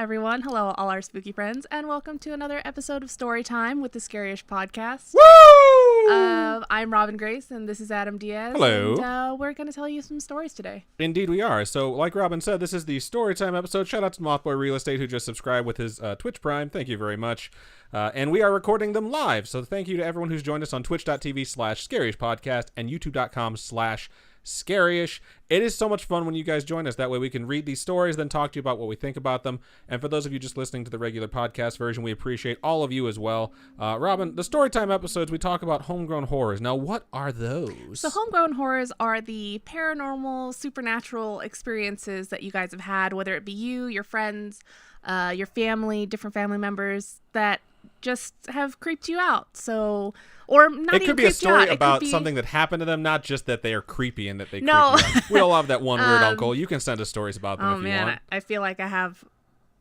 everyone. Hello, all our spooky friends, and welcome to another episode of Storytime with the Scary-ish podcast. Woo! I'm Robin Grace, and this is Adam Diaz. Hello. And we're going to tell you some stories today. Indeed we are. So, like Robin said, this is the Storytime episode. Shout out to Mothboy Real Estate who just subscribed with his Twitch Prime. Thank you very much. And we are recording them live. So thank you to everyone who's joined us on twitch.tv/scaryish and youtube.com/scaryish. It is so much fun when you guys join us. That way we can read these stories, then talk to you about what we think about them. And for those of you just listening to the regular podcast version, we appreciate all of you as well. Robin, the Storytime episodes, we talk about homegrown horrors. Now, what are those? So homegrown horrors are the paranormal, supernatural experiences that you guys have had, whether it be you, your friends, your family, different family members that just have creeped you out. So, or not it even could be a story about be something that happened to them, not just that they are creepy and that they creep you out. We all have that one weird uncle. You can send us stories about them if you want. I feel like I have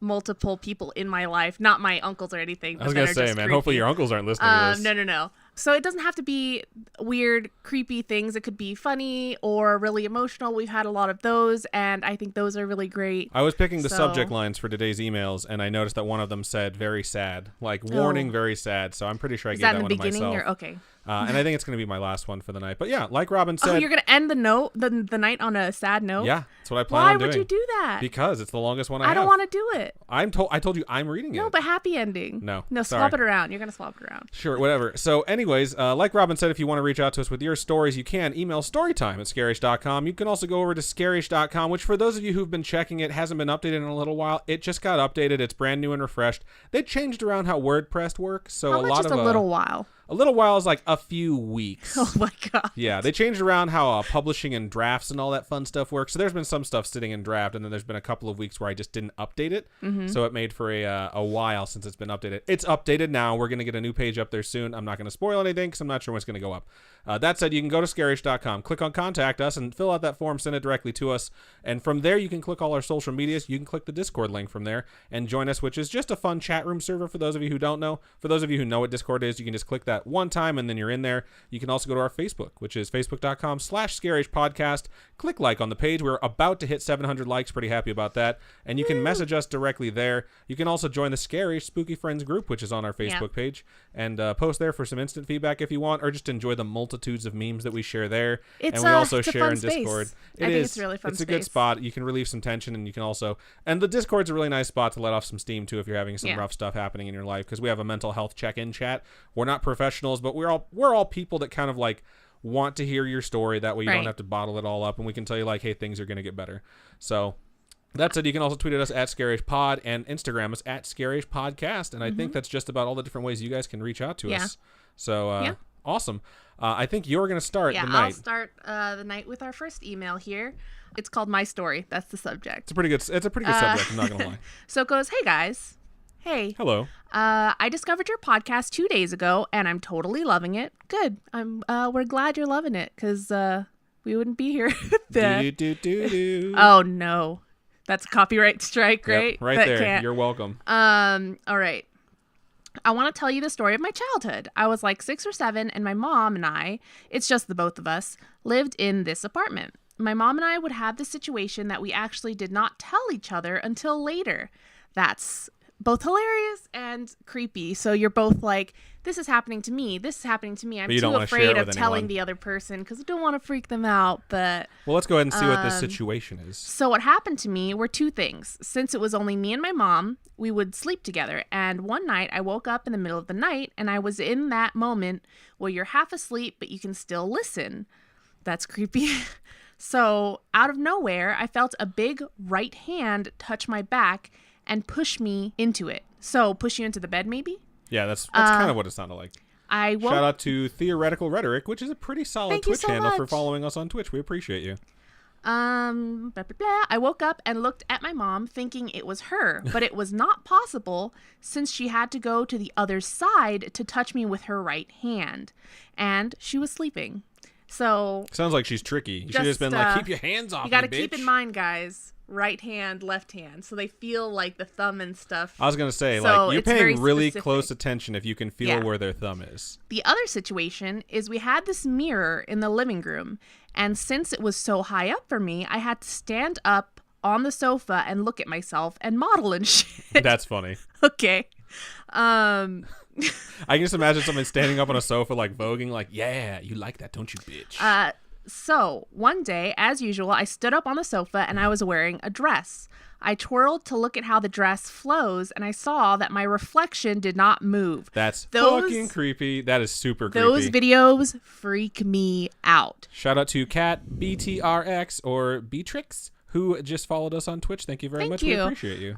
multiple people in my life, not my uncles or anything. I was gonna say, man, creepy. hopefully your uncles aren't listening to this. No. So it doesn't have to be weird, creepy things. It could be funny or really emotional. We've had a lot of those, and I think those are really great. I was picking the subject lines for today's emails, and I noticed that one of them said "very sad," like warning, very sad. So I'm pretty sure I gave that one to myself. Is that in the beginning? Okay. And I think it's going to be my last one for the night. But yeah, like Robin said, you're going to end the night on a sad note? Yeah, that's what I plan on doing. Why would you do that? Because it's the longest one I have. I don't want to do it. I told you I'm reading it. No, but happy ending. No, swap it around. You're going to swap it around. Sure, whatever. So anyways, like Robin said, if you want to reach out to us with your stories, you can email storytime@scaryish.com. You can also go over to scaryish.com, which for those of you who've been checking it, hasn't been updated in a little while. It just got updated. It's brand new and refreshed. They changed around how WordPress works. So how much is a little while? A little while is like a few weeks. Oh my god. Yeah, they changed around how publishing and drafts and all that fun stuff works. So there's been some stuff sitting in draft, and then there's been a couple of weeks where I just didn't update it. Mm-hmm. So it made for a while since it's been updated. It's updated now. We're going to get a new page up there soon. I'm not going to spoil anything because I'm not sure when it's going to go up. That said, you can go to scaryish.com, click on Contact Us, and fill out that form, send it directly to us. And from there, you can click all our social medias. You can click the Discord link from there and join us, which is just a fun chat room server for those of you who don't know. For those of you who know what Discord is, you can just click that one time, and then you're in there. You can also go to our Facebook, which is facebook.com/scaryish-podcast. Click like on the page. We're about to hit 700 likes. Pretty happy about that. And you can message us directly there. You can also join the Scary Spooky Friends group, which is on our Facebook page, and post there for some instant feedback if you want, or just enjoy the multitudes of memes that we share there. And we also share in Discord. I think it's really fun. It's a good spot. You can relieve some tension, and you can also, and the Discord's a really nice spot to let off some steam too if you're having some rough stuff happening in your life, because we have a mental health check-in chat. We're not professionals, but we're all people that kind of like want to hear your story. That way you don't have to bottle it all up, and we can tell you like, hey, things are going to get better. So that said, you can also tweet at us at ScarishPod and Instagram us at ScarishPodcast. And I think that's just about all the different ways you guys can reach out to us. So awesome. I think you're going to start the night. I'll start the night with our first email here. It's called My Story. That's the subject. It's a pretty good subject, I'm not going to lie. So it goes, hey guys. Hey. Hello. I discovered your podcast 2 days ago, and I'm totally loving it. Good. We're glad you're loving it, because we wouldn't be here. Oh, no. That's a copyright strike, right? Yep, right there. You're welcome. All right. I want to tell you the story of my childhood. I was like 6 or 7, and my mom and I, it's just the both of us, lived in this apartment. My mom and I would have this situation that we actually did not tell each other until later. That's both hilarious and creepy. So you're both like, this is happening to me. This is happening to me. I'm too afraid of telling the other person because I don't want to freak them out. But well, let's go ahead and see what this situation is. So what happened to me were two things. Since it was only me and my mom, we would sleep together. And one night I woke up in the middle of the night, and I was in that moment where you're half asleep, but you can still listen. That's creepy. So out of nowhere, I felt a big right hand touch my back and push me into it. So push you into the bed, maybe? Yeah, that's kind of what it sounded like. Shout out to Theoretical Rhetoric, which is a pretty solid Twitch handle for following us on Twitch. We appreciate you. Blah, blah, blah. I woke up and looked at my mom thinking it was her, but it was not possible since she had to go to the other side to touch me with her right hand. And she was sleeping. So sounds like she's tricky. You should have just been like, keep your hands off me, bitch. You got to keep in mind, guys, right hand, left hand. So they feel like the thumb and stuff. I was going to say, like, you're paying really close attention if you can feel where their thumb is. The other situation is we had this mirror in the living room. And since it was so high up for me, I had to stand up on the sofa and look at myself and model and shit. That's funny. Okay. I can just imagine someone standing up on a sofa like voguing, like, yeah, you like that, don't you, bitch? So one day, as usual, I stood up on the sofa and I was wearing a dress. I twirled to look at how the dress flows, and I saw that my reflection did not move. That's fucking creepy. That is super creepy. Those videos freak me out. Shout out to Kat BTRX or Beatrix, who just followed us on Twitch. Thank you very much. We appreciate you.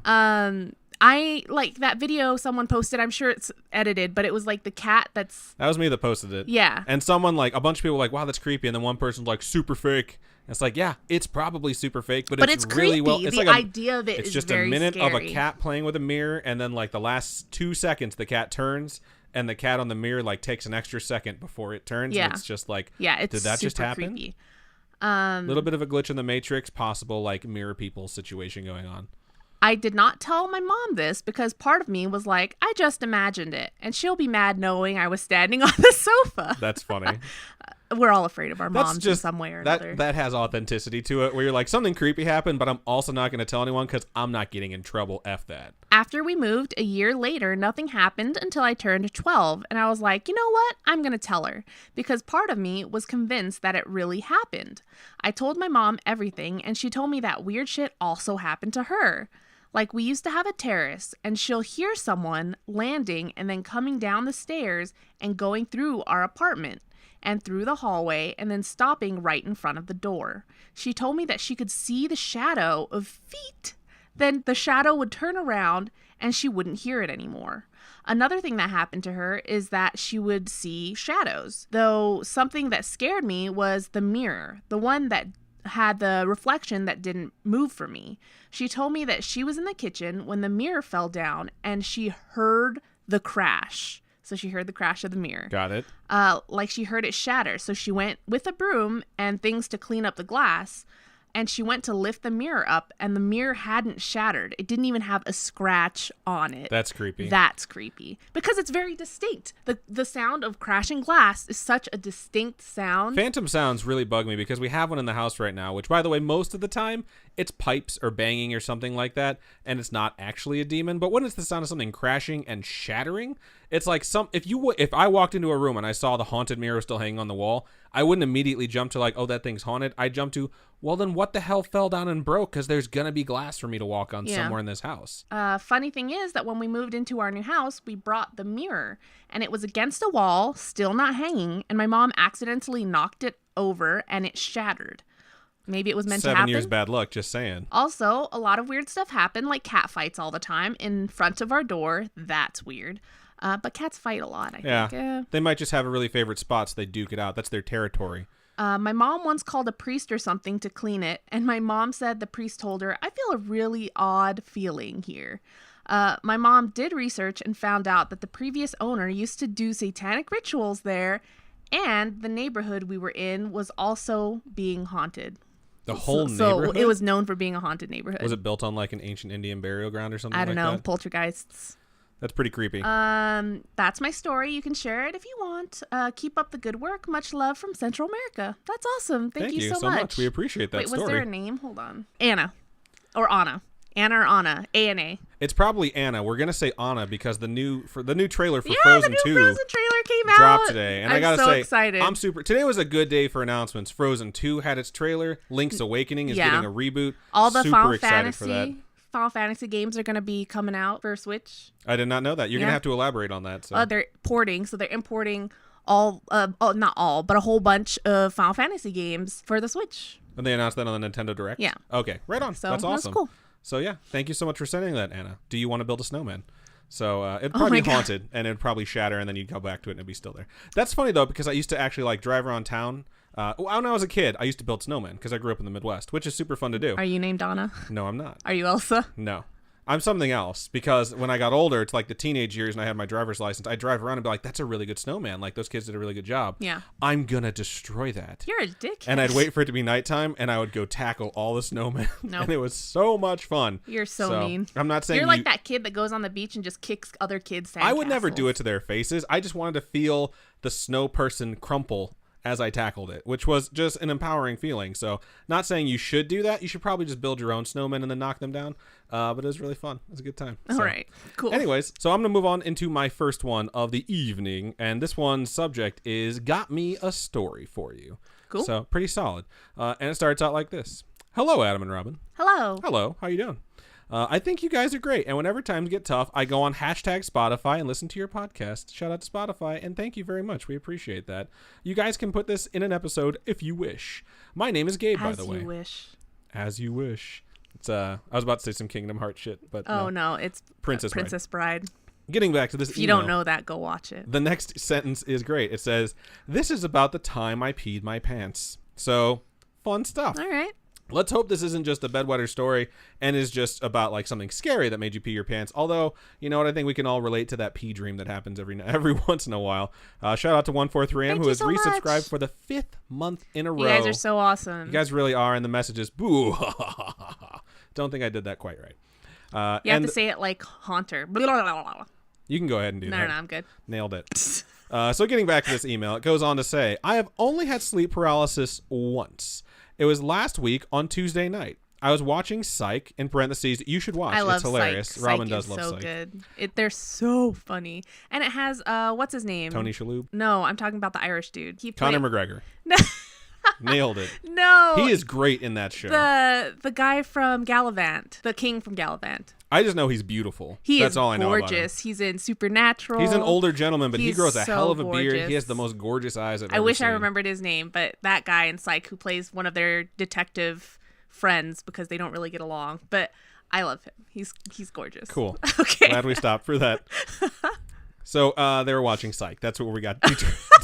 I like that video someone posted. I'm sure it's edited, but it was like the cat that's... That was me that posted it. Yeah. And someone, like, a bunch of people were like, wow, that's creepy. And then one person's like, super fake. And it's like, yeah, it's probably super fake, but it's really creepy. well... It's the like idea of it it's is just very a minute scary. of a cat playing with a mirror, and then, like, the last 2 seconds, the cat turns, and the cat on the mirror, like, takes an extra second before it turns. Yeah. And it's just like, it's did that just happen? Creepy. A little bit of a glitch in the Matrix, possible, like, mirror people situation going on. I did not tell my mom this because part of me was like, I just imagined it, and she'll be mad knowing I was standing on the sofa. That's funny. We're all afraid of our moms in some way or another. That has authenticity to it, where you're like, something creepy happened, but I'm also not going to tell anyone because I'm not getting in trouble. F that. After we moved a year later, nothing happened until I turned 12, and I was like, you know what? I'm going to tell her, because part of me was convinced that it really happened. I told my mom everything, and she told me that weird shit also happened to her. Like, we used to have a terrace, and she'll hear someone landing and then coming down the stairs and going through our apartment and through the hallway and then stopping right in front of the door. She told me that she could see the shadow of feet. Then the shadow would turn around and she wouldn't hear it anymore. Another thing that happened to her is that she would see shadows, though something that scared me was the mirror, the one that had the reflection that didn't move for me. She told me that she was in the kitchen when the mirror fell down and she heard the crash. So she heard the crash of the mirror. Got it. Like she heard it shatter. So she went with a broom and things to clean up the glass. And she went to lift the mirror up, and the mirror hadn't shattered. It didn't even have a scratch on it. That's creepy. That's creepy. Because it's very distinct. The sound of crashing glass is such a distinct sound. Phantom sounds really bug me because we have one in the house right now, which, by the way, most of the time, it's pipes or banging or something like that, and it's not actually a demon. But when it's the sound of something crashing and shattering, it's like if I walked into a room and I saw the haunted mirror still hanging on the wall, I wouldn't immediately jump to like, oh, that thing's haunted. I'd jump to, well, then what the hell fell down and broke? Because there's going to be glass for me to walk on somewhere in this house. Funny thing is that when we moved into our new house, we brought the mirror, and it was against a wall, still not hanging, and my mom accidentally knocked it over, and it shattered. Maybe it was meant to happen. 7 years bad luck, just saying. Also, a lot of weird stuff happened, like cat fights all the time in front of our door. That's weird. But cats fight a lot, I think. They might just have a really favorite spot, so they duke it out. That's their territory. My mom once called a priest or something to clean it, and my mom said the priest told her, I feel a really odd feeling here. My mom did research and found out that the previous owner used to do satanic rituals there, and the neighborhood we were in was also being haunted. The whole neighborhood? So it was known for being a haunted neighborhood. Was it built on like an ancient Indian burial ground or something like that? I don't know. Poltergeists. That's pretty creepy. That's my story. You can share it if you want. Keep up the good work. Much love from Central America. That's awesome. Thank you so much. We appreciate that story. Wait, was there a name? Hold on. Anna. Or Anna. Anna or Anna. A-N-A. It's probably Anna. We're gonna say Anna because the new trailer for Frozen 2 Frozen trailer came out. Dropped today. And I'm I gotta so say, excited. Today was a good day for announcements. Frozen 2 had its trailer. Link's Awakening is getting a reboot. All the Super excited for that. Final Fantasy games are going to be coming out for Switch. I did not know that. You're going to have to elaborate on that. So. They're porting, so they're importing not all, but a whole bunch of Final Fantasy games for the Switch. And they announced that on the Nintendo Direct? Yeah. Okay, right on. So that's awesome. That's cool. So yeah, thank you so much for sending that, Anna. Do you want to build a snowman? So it'd probably be haunted, and it'd probably shatter, and then you'd go back to it, and it'd be still there. That's funny, though, because I used to actually like drive around town. When I was a kid, I used to build snowmen because I grew up in the Midwest, which is super fun to do. Are you named Anna? No, I'm not. Are you Elsa? No. I'm something else because when I got older, it's like the teenage years and I had my driver's license, I'd drive around and be like, that's a really good snowman. Like, those kids did a really good job. Yeah. I'm going to destroy that. You're a dickhead. And I'd wait for it to be nighttime and I would go tackle all the snowmen. Nope. And it was so much fun. You're so mean. I'm not saying you're like that kid that goes on the beach and just kicks other kids' sandcastles. I would never do it to their faces. I just wanted to feel the snow person crumple as I tackled it, which was just an empowering feeling. So not saying you should do that. You should probably just build your own snowmen and then knock them down. But it was really fun. It was a good time. All right. Cool. Anyways, so I'm going to move on into my first one of the evening. And this one's subject is Got Me a Story for You. Cool. So pretty solid. And it starts out like this. Hello, Adam and Robin. Hello. Hello. How you doing? I think you guys are great, and whenever times get tough, I go on #Spotify and listen to your podcast. Shout out to Spotify, and thank you very much. We appreciate that. You guys can put this in an episode if you wish. My name is Gabe, by the way. As you wish. As you wish. It's I was about to say some Kingdom Hearts shit, but no, it's Princess Bride. Getting back to this If you don't know that, go watch it. The next sentence is great. It says, "This is about the time I peed my pants." So, fun stuff. All right. Let's hope this isn't just a bedwetter story and is just about like something scary that made you pee your pants. Although, you know what, I think we can all relate to that pee dream that happens every once in a while. Shout out to 143M who has resubscribed for the 5th month in a row. You guys are so awesome. You guys really are, and the message is boo. Don't think I did that quite right. You have to say it like Haunter. You can go ahead and do that. No, I'm good. Nailed it. So getting back to this email, it goes on to say, I have only had sleep paralysis once. It was last week on Tuesday night. I was watching Psych, in parentheses, you should watch. I love It's hilarious. Psych. Robin Psych does is love so Psych. Good. They're so funny. And it has, what's his name? Tony Shalhoub. No, I'm talking about the Irish dude. Conor McGregor. Nailed it. No. He is great in that show. The guy from Gallivant. The king from Gallivant. I just know he's beautiful. That's all I know about him. Gorgeous. He's in Supernatural. He's an older gentleman, but he He's grows a so hell of a beard. gorgeous. He has the most gorgeous eyes I've I ever wish seen. I remembered his name, but that guy in Psych who plays one of their detective friends because they don't really get along. But I love him. He's gorgeous. Cool. Okay. Glad we stopped for that. So they were watching Psych. That's where we got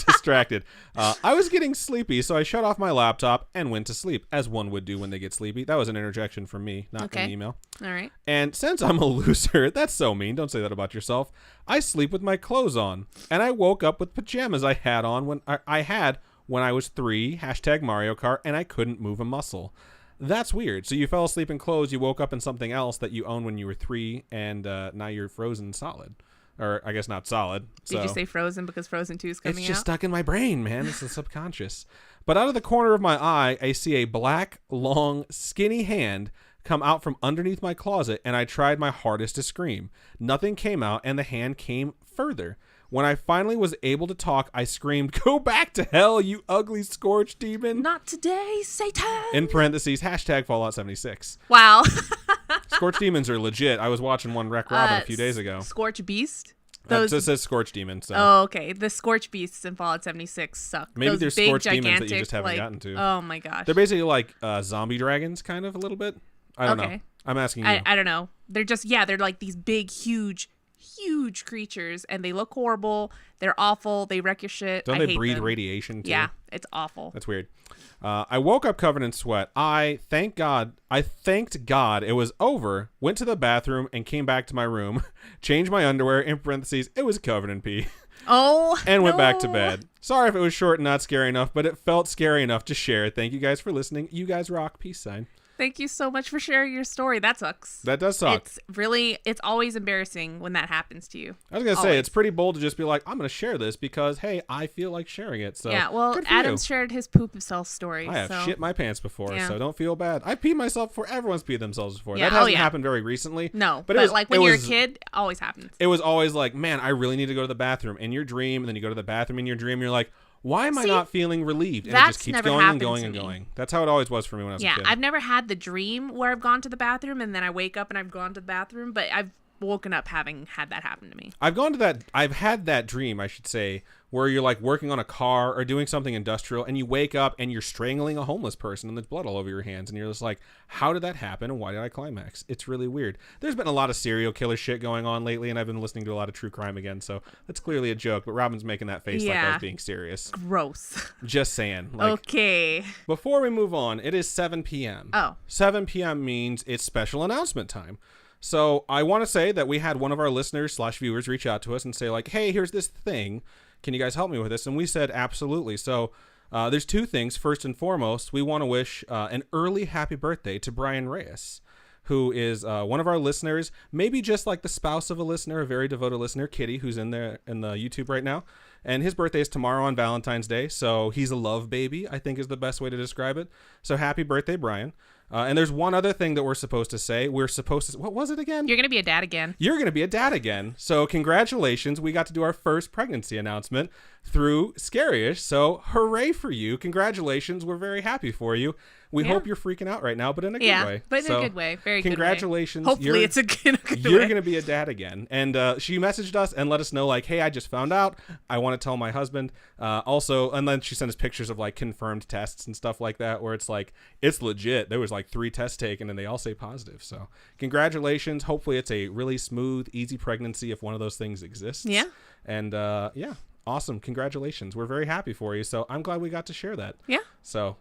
distracted. I was getting sleepy, so I shut off my laptop and went to sleep, as one would do when they get sleepy. That was an interjection from me, not an email. All right. And since I'm a loser, that's so mean. Don't say that about yourself. I sleep with my clothes on, and I woke up with pajamas I had on when I was 3, #Mario Kart, and I couldn't move a muscle. That's weird. So you fell asleep in clothes, you woke up in something else that you owned when you were 3, and now you're frozen solid. Or I guess not solid. Did you say Frozen because Frozen 2 is coming out? It's just stuck in my brain, man. It's the subconscious. But out of the corner of my eye, I see a black, long, skinny hand come out from underneath my closet, and I tried my hardest to scream. Nothing came out, and the hand came further. When I finally was able to talk, I screamed, "Go back to hell, you ugly scorched demon!" Not today, Satan! In parentheses, #Fallout 76. Wow. Scorch demons are legit. I was watching one Wreck Robin a few days ago. Scorch Beast? It just says Scorch Demon. So. Oh, okay. The Scorch Beasts in Fallout 76 suck. Maybe Those there's big, Scorch gigantic, Demons that you just haven't gotten to. Oh my gosh. They're basically like zombie dragons, kind of, a little bit. I don't know. I'm asking you. I don't know. They're just, they're like these big, huge creatures, and they look horrible. They're awful. They wreck your shit. Don't I they hate breathe them. radiation too? Yeah, it's awful. That's weird. I woke up covered in sweat. I thanked God it was over, went to the bathroom and came back to my room, changed my underwear, in parentheses, it was covered in pee. Oh, and went back to bed. Sorry if it was short and not scary enough, but it felt scary enough to share. Thank you guys for listening. You guys rock. Peace sign. Thank you so much for sharing your story. That sucks. That does suck. It's always embarrassing when that happens to you. I was going to say, it's pretty bold to just be like, I'm going to share this because, hey, I feel like sharing it. So yeah, well, Adam shared his poop himself story. I have shit my pants before, yeah. so don't feel bad. I peed myself before. Everyone's peed themselves before. Yeah. That hasn't happened very recently. No, but like when you're a kid, it always happens. It was always like, man, I really need to go to the bathroom in your dream. And then you go to the bathroom in your dream. And you're like, why am I not feeling relieved? And it just keeps going and going and going. That's how it always was for me when I was a kid. Yeah, I've never had the dream where I've gone to the bathroom and then I wake up and I've gone to the bathroom, but I've woken up having had that happen to me. I've had that dream, I should say, where you're like working on a car or doing something industrial and you wake up and you're strangling a homeless person and there's blood all over your hands and you're just like, how did that happen and why did I climax? It's really weird. There's been a lot of serial killer shit going on lately and I've been listening to a lot of true crime again, so that's clearly a joke, but Robin's making that face like I was being serious. Gross. Just saying. Like, okay. Before we move on, it is 7 p.m. Oh. 7 p.m. means it's special announcement time. So I want to say that we had one of our listeners / viewers reach out to us and say like, hey, here's this thing. Can you guys help me with this? And we said, absolutely. So there's two things. First and foremost, we want to wish an early happy birthday to Brian Reyes, who is one of our listeners, maybe just like the spouse of a listener, a very devoted listener, Kitty, who's in there in the YouTube right now. And his birthday is tomorrow on Valentine's Day, so he's a love baby, I think is the best way to describe it. So happy birthday, Brian. And there's one other thing that we're supposed to say. We're supposed to... What was it again? You're going to be a dad again. You're going to be a dad again. So congratulations. We got to do our first pregnancy announcement through Scary-ish. So hooray for you. Congratulations. We're very happy for you. We hope you're freaking out right now, but in a good way. Yeah, but in a good way. Very good way. Congratulations. Hopefully it's in a good way. You're going to be a dad again. And she messaged us and let us know, like, hey, I just found out. I want to tell my husband. Also, and then she sent us pictures of, like, confirmed tests and stuff like that, where it's like, it's legit. There was, like, 3 tests taken, and they all say positive. So congratulations. Hopefully it's a really smooth, easy pregnancy if one of those things exists. Yeah. And, yeah. Awesome. Congratulations. We're very happy for you. So I'm glad we got to share that. Yeah. So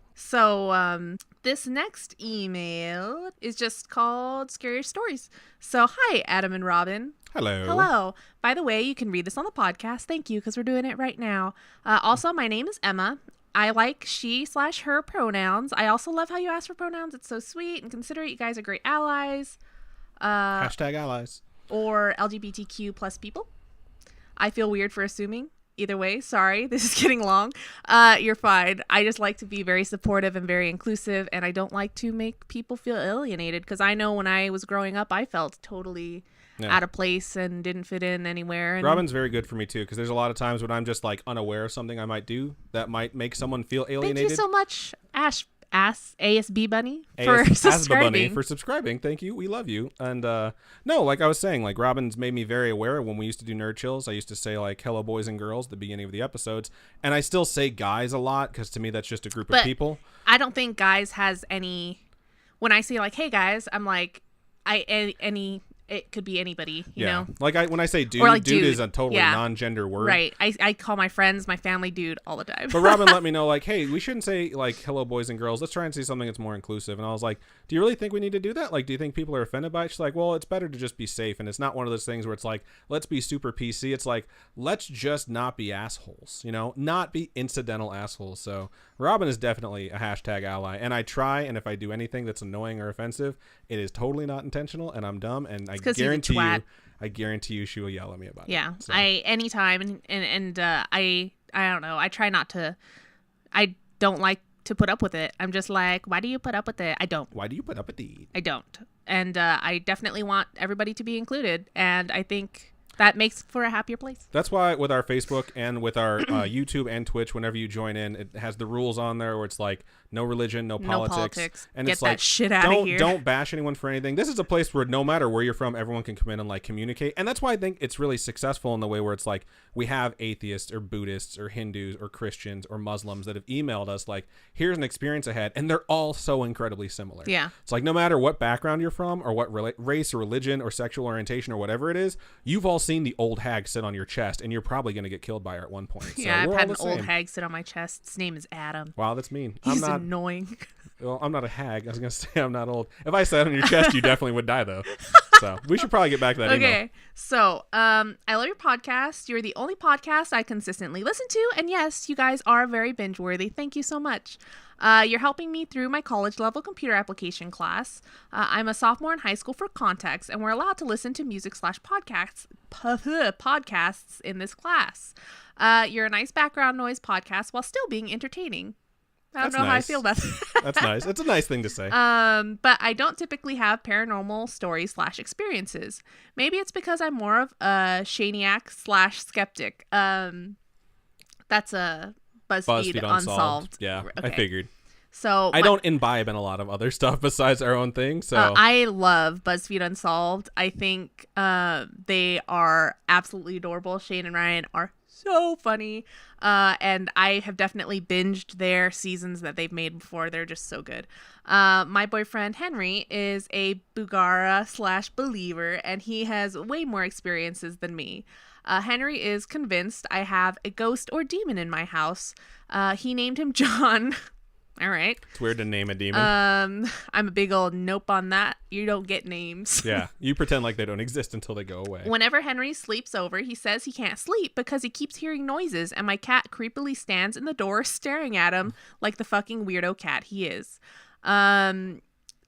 this next email is just called Scary Stories. So hi, Adam and Robin. Hello. By the way, you can read this on the podcast. Thank you, because we're doing it right now. Also, my name is Emma. I like she/her pronouns. I also love how you ask for pronouns. It's so sweet and considerate. You guys are great allies. Hashtag allies. Or LGBTQ plus people. I feel weird for assuming. Either way, sorry, this is getting long. You're fine. I just like to be very supportive and very inclusive, and I don't like to make people feel alienated, because I know when I was growing up, I felt totally out of place and didn't fit in anywhere. And Robin's very good for me, too, because there's a lot of times when I'm just, like, unaware of something I might do that might make someone feel alienated. Thank you so much, ASB Bunny, for subscribing. Bunny for subscribing. Thank you. We love you. And no, like I was saying, like Robin's made me very aware. When we used to do Nerd Chills, I used to say like hello boys and girls at the beginning of the episodes, and I still say guys a lot because to me that's just a group of people. I don't think guys has any. When I say like hey guys, I'm like it could be anybody, you know? Like when I say dude, or like dude is a totally non-gender word. Right. I call my friends, my family dude all the time. But Robin let me know, like, hey, we shouldn't say, like, hello, boys and girls. Let's try and say something that's more inclusive. And I was like, do you really think we need to do that? Like, do you think people are offended by it? She's like, well, it's better to just be safe. And it's not one of those things where it's like, let's be super PC. It's like, let's just not be assholes, you know? Not be incidental assholes. So Robin is definitely a hashtag ally. And I try, and if I do anything that's annoying or offensive, it is totally not intentional, and I'm dumb, and I guarantee you she will yell at me about it. Yeah, so. Anytime, and I don't know. I try not to. I don't like to put up with it. I'm just like, why do you put up with it? I don't. Why do you put up with it? I don't. And I definitely want everybody to be included, and I think that makes for a happier place. That's why with our Facebook and with our YouTube and Twitch, whenever you join in, it has the rules on there where it's like no religion, no politics. And Get it's that like, shit out of here. Don't bash anyone for anything. This is a place where no matter where you're from, everyone can come in and like communicate. And that's why I think it's really successful in the way where it's like we have atheists or Buddhists or Hindus or Christians or Muslims that have emailed us like, here's an experience I had. And they're all so incredibly similar. Yeah. It's like no matter what background you're from or what race or religion or sexual orientation or whatever it is, you've all seen the old hag sit on your chest and you're probably going to get killed by her at one point. Yeah, so I've had an old hag sit on my chest. His name is Adam. Wow, that's mean. He's annoying. Well, I'm not a hag. I was going to say I'm not old. If I sat on your chest, you definitely would die, though. So we should probably get back to that email. Okay, so I love your podcast. You're the only podcast I consistently listen to. And yes, you guys are very binge-worthy. Thank you so much. You're helping me through my college-level computer application class. I'm a sophomore in high school for context, and we're allowed to listen to music/podcasts in this class. You're a nice background noise podcast while still being entertaining. I don't know how I feel about that. That's nice. It's a nice thing to say. But I don't typically have paranormal stories/experiences. Maybe it's because I'm more of a shaniac/skeptic. That's a BuzzFeed Unsolved. Yeah, okay. I figured. So I don't imbibe in a lot of other stuff besides our own thing. So I love BuzzFeed Unsolved. I think they are absolutely adorable. Shane and Ryan are so funny. And I have definitely binged their seasons that they've made before. They're just so good. My boyfriend Henry is a Bugara/believer, and he has way more experiences than me. Henry is convinced I have a ghost or demon in my house. He named him John. All right. It's weird to name a demon. I'm a big old nope on that. You don't get names. Yeah. You pretend like they don't exist until they go away. Whenever Henry sleeps over, he says he can't sleep because he keeps hearing noises, and my cat creepily stands in the door staring at him like the fucking weirdo cat he is.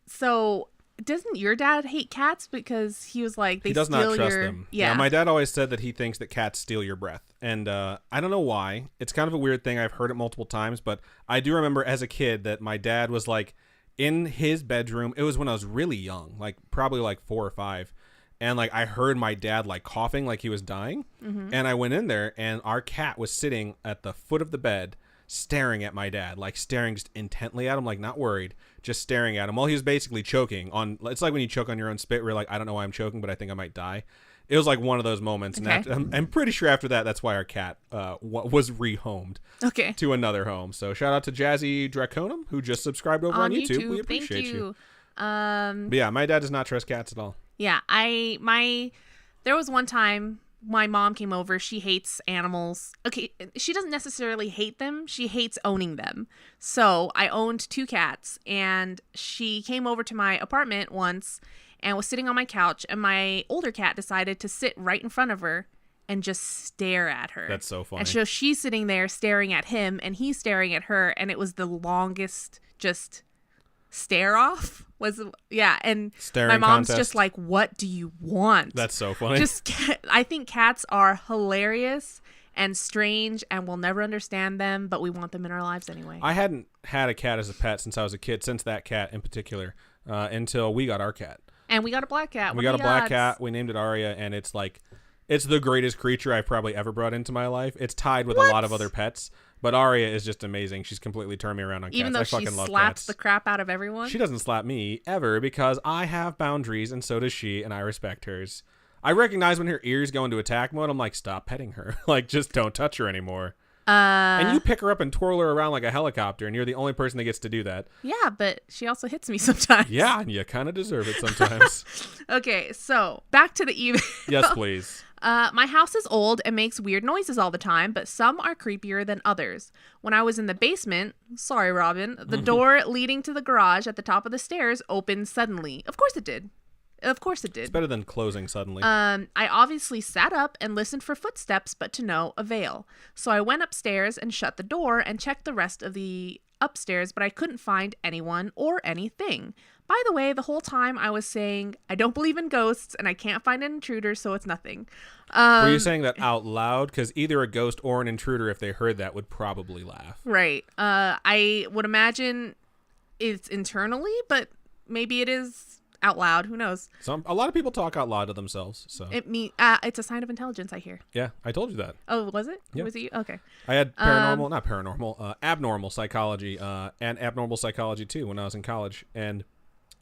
So doesn't your dad hate cats because he was like they He does not steal trust your them. yeah. My dad always said that he thinks that cats steal your breath. And I don't know why. It's kind of a weird thing. I've heard it multiple times, but I do remember as a kid that my dad was like in his bedroom. It was when I was really young, like probably like 4 or 5. And like I heard my dad like coughing like he was dying. And I went in there and our cat was sitting at the foot of the bed staring at my dad, like staring just intently at him, like not worried, just staring at him while he was basically choking on. It's like when you choke on your own spit where you're like, I don't know why I'm choking, but I think I might die. It was like one of those moments. Okay. And after, I'm pretty sure after that, that's why our cat was rehomed Okay. to another home. So shout out to Jazzy Draconum, who just subscribed over on YouTube. We appreciate Thank you. you. But yeah, my dad does not trust cats at all. Yeah, there was one time my mom came over. She hates animals. Okay, she doesn't necessarily hate them. She hates owning them. So I owned 2 cats, and she came over to my apartment once and was sitting on my couch, and my older cat decided to sit right in front of her and just stare at her. That's so funny. And so she's sitting there staring at him, and he's staring at her, and it was the longest just stare off. And Staring my mom's contest. just like, what do you want? That's so funny. I think cats are hilarious and strange, and we'll never understand them, but we want them in our lives anyway. I hadn't had a cat as a pet since I was a kid, since that cat in particular, until we got our cat. And we got a black cat. We got a black cat. We named it Aria, and it's the greatest creature I've probably ever brought into my life. It's tied with a lot of other pets, but Aria is just amazing. She's completely turned me around on cats. Even though I she fucking love slaps cats. the crap out of everyone. She doesn't slap me ever because I have boundaries, and so does she, and I respect hers. I recognize when her ears go into attack mode. I'm like, stop petting her. Like, just don't touch her anymore. And you pick her up and twirl her around like a helicopter, and you're the only person that gets to do that. Yeah, but she also hits me sometimes. Yeah, and you kind of deserve it sometimes. Okay, so back to the email. Yes, please. My house is old and makes weird noises all the time, but some are creepier than others. When I was in the basement, sorry, Robin, the door leading to the garage at the top of the stairs opened suddenly. Of course it did. It's better than closing suddenly. I obviously sat up and listened for footsteps, but to no avail. So I went upstairs and shut the door and checked the rest of the upstairs, but I couldn't find anyone or anything. By the way, the whole time I was saying, I don't believe in ghosts and I can't find an intruder, so it's nothing. Were you saying that out loud? Because either a ghost or an intruder, if they heard that, would probably laugh. Right. I would imagine it's internally, but maybe it is out loud. Who knows? A lot of people talk out loud to themselves. So it's a sign of intelligence, I hear. yeah, I told you that. Oh, was it? Yeah. Was it you? Okay. I had abnormal psychology and abnormal psychology too when I was in college. And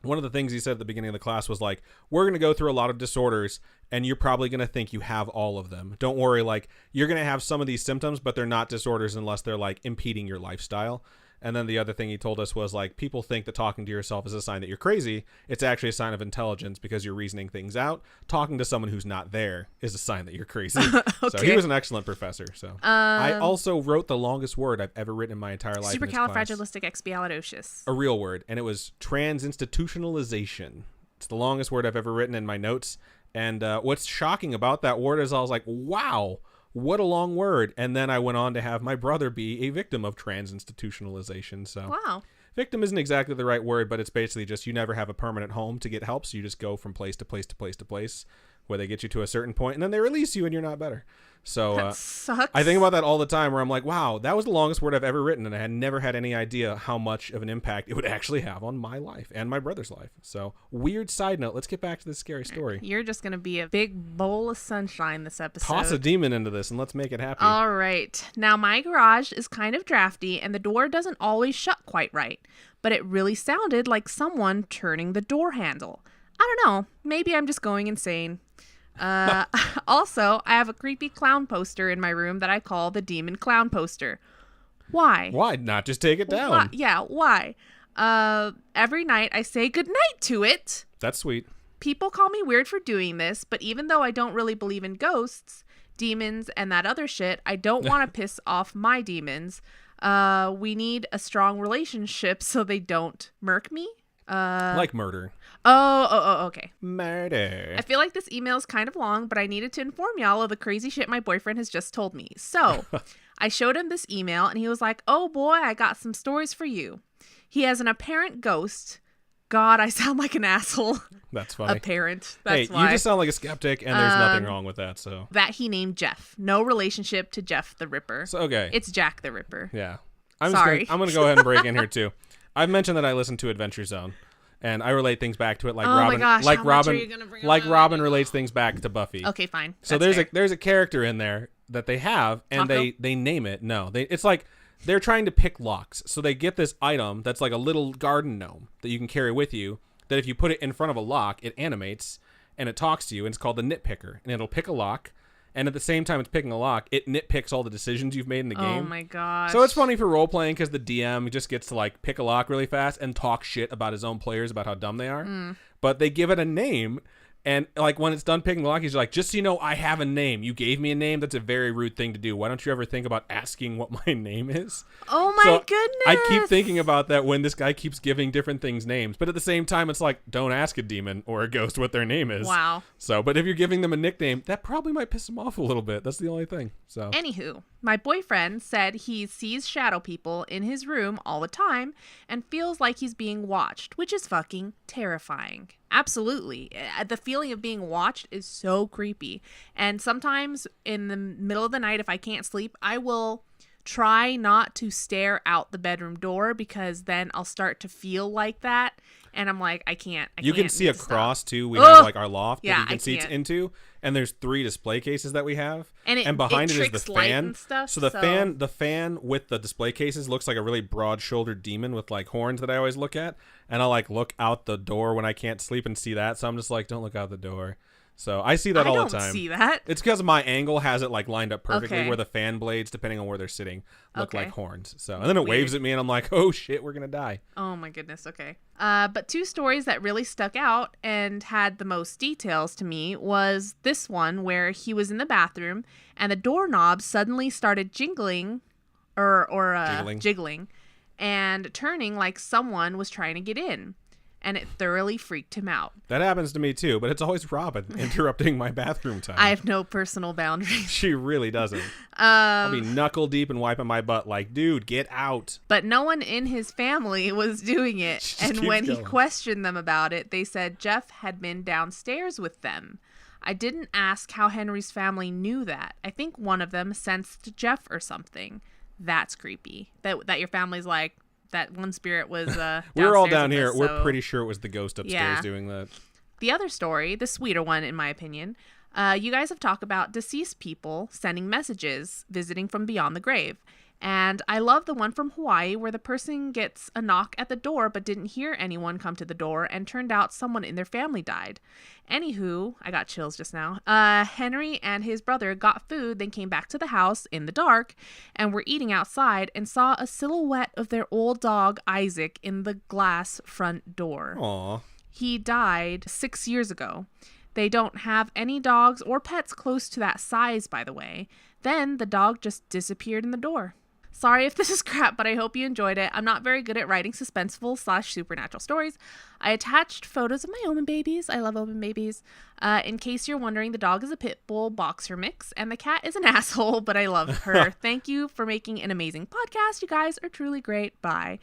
one of the things he said at the beginning of the class was like, we're going to go through a lot of disorders and you're probably going to think you have all of them. Don't worry. Like, you're going to have some of these symptoms, but they're not disorders unless they're like impeding your lifestyle. And then the other thing he told us was like, people think that talking to yourself is a sign that you're crazy. It's actually a sign of intelligence because you're reasoning things out. Talking to someone who's not there is a sign that you're crazy. Okay. So he was an excellent professor. So I also wrote the longest word I've ever written in my entire life. Supercalifragilisticexpialidocious. A real word. And it was transinstitutionalization. It's the longest word I've ever written in my notes. And what's shocking about that word is I was like, wow, what a long word. And then I went on to have my brother be a victim of transinstitutionalization. So wow. Victim isn't exactly the right word, but it's basically just you never have a permanent home to get help. So you just go from place to place to place to place where they get you to a certain point and then they release you and you're not better. So that sucks. I think about that all the time where I'm like, wow, that was the longest word I've ever written. And I had never had any idea how much of an impact it would actually have on my life and my brother's life. So weird side note. Let's get back to this scary story. You're just going to be a big bowl of sunshine this episode. Toss a demon into this and let's make it happy. All right. Now, my garage is kind of drafty and the door doesn't always shut quite right, but it really sounded like someone turning the door handle. I don't know. Maybe I'm just going insane. Also, I have a creepy clown poster in my room that I call the demon clown poster. Why? Why not just take it down? Why? Every night I say goodnight to it. That's sweet. People call me weird for doing this, but even though I don't really believe in ghosts, demons, and that other shit, I don't want to piss off my demons. We need a strong relationship so they don't murk me. Like murder. Okay. Murder. I feel like this email is kind of long, but I needed to inform y'all of the crazy shit my boyfriend has just told me. So I showed him this email and he was like, oh boy, I got some stories for you. He has an apparent ghost God, I sound like an asshole. That's funny. A parent. That's hey, why. you just sound like a skeptic, and there's nothing wrong with that. So that he named Jeff. No relationship to Jeff the Ripper. So okay. It's Jack the Ripper. Yeah. Sorry. I'm gonna go ahead and break in here too. I've mentioned that I listen to Adventure Zone, and I relate things back to it like Robin. My gosh, like how much are Robin. you gonna bring Like up? Robin relates things back to Buffy. Okay, fine. So That's fair. there's a character in there that they have, and Taco? they name it. No, it's like they're trying to pick locks. So they get this item that's like a little garden gnome that you can carry with you. That if you put it in front of a lock, it animates and it talks to you, and it's called the nitpicker, and it'll pick a lock. And at the same time it's picking a lock, it nitpicks all the decisions you've made in the game. Oh my gosh. So it's funny for role playing because the DM just gets to like pick a lock really fast and talk shit about his own players about how dumb they are. But they give it a name, and like when it's done picking the lock, he's like, "Just so you know, I have a name. You gave me a name. That's a very rude thing to do. Why don't you ever think about asking what my name is?" Oh my goodness. I keep thinking about that when this guy keeps giving different things names, but at the same time, it's like, don't ask a demon or a ghost what their name is. Wow. So, but if you're giving them a nickname, that probably might piss them off a little bit. That's the only thing. So, Anywho, my boyfriend said he sees shadow people in his room all the time and feels like he's being watched, which is fucking terrifying. Absolutely. The feeling of being watched is so creepy. And sometimes in the middle of the night, if I can't sleep, I will try not to stare out the bedroom door because then I'll start to feel like that. And I'm like, I can't. You can see need to across stop. too. We have like our loft Yeah, that you can I see can't. into, and there's 3 display cases that we have, And behind it it is tricks the light fan. and stuff, so the fan with the display cases looks like a really broad-shouldered demon with like horns that I always look at, and I'll like look out the door when I can't sleep and see that. So I'm just like, don't look out the door. So I see that all the time. I don't see that. It's because my angle has it like lined up perfectly Okay. where the fan blades, depending on where they're sitting, look Okay. like horns. So and then it waves at me, and I'm like, oh shit, we're gonna die. Oh my goodness. Okay. But 2 stories that really stuck out and had the most details to me was this one where he was in the bathroom and the doorknob suddenly started jiggling jiggling and turning like someone was trying to get in. And it thoroughly freaked him out. That happens to me too, but it's always Robin interrupting my bathroom time. I have no personal boundaries. She really doesn't. I'll be knuckle deep and wiping my butt like, dude, get out. But no one in his family was doing it. She just And keeps when he going. questioned them about it, they said Jeff had been downstairs with them. I didn't ask how Henry's family knew that. I think one of them sensed Jeff or something. That's creepy. That your family's like, that one spirit was We're all downstairs down with here. us, We're so- pretty sure it was the ghost upstairs Yeah. doing that. The other story, the sweeter one in my opinion, you guys have talked about deceased people sending messages, visiting from beyond the grave. And I love the one from Hawaii where the person gets a knock at the door but didn't hear anyone come to the door and turned out someone in their family died. Anywho, I got chills just now. Henry and his brother got food, then came back to the house in the dark and were eating outside and saw a silhouette of their old dog Isaac in the glass front door. Aw. He died 6 years ago. They don't have any dogs or pets close to that size, by the way. Then the dog just disappeared in the door. Sorry if this is crap, but I hope you enjoyed it. I'm not very good at writing suspenseful/supernatural stories. I attached photos of my omen babies. I love omen babies. In case you're wondering, the dog is a pit bull boxer mix, and the cat is an asshole, but I love her. Thank you for making an amazing podcast. You guys are truly great. Bye.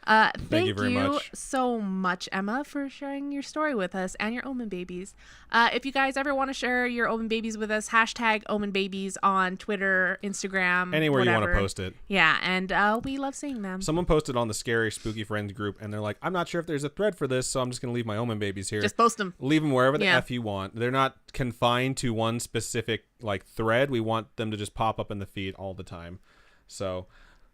Thank you very much. so much, Emma, for sharing your story with us and your omen babies. If you guys ever want to share your omen babies with us, hashtag omen babies on Twitter, Instagram, Anywhere you want whatever. to post it. Yeah, and we love seeing them. Someone posted on the Scary Spooky Friends group, and they're like, I'm not sure if there's a thread for this, so I'm just going to leave my omen babies here. Just post them. Leave them wherever the Yeah. F you want. They're not confined to one specific like thread. We want them to just pop up in the feed all the time. So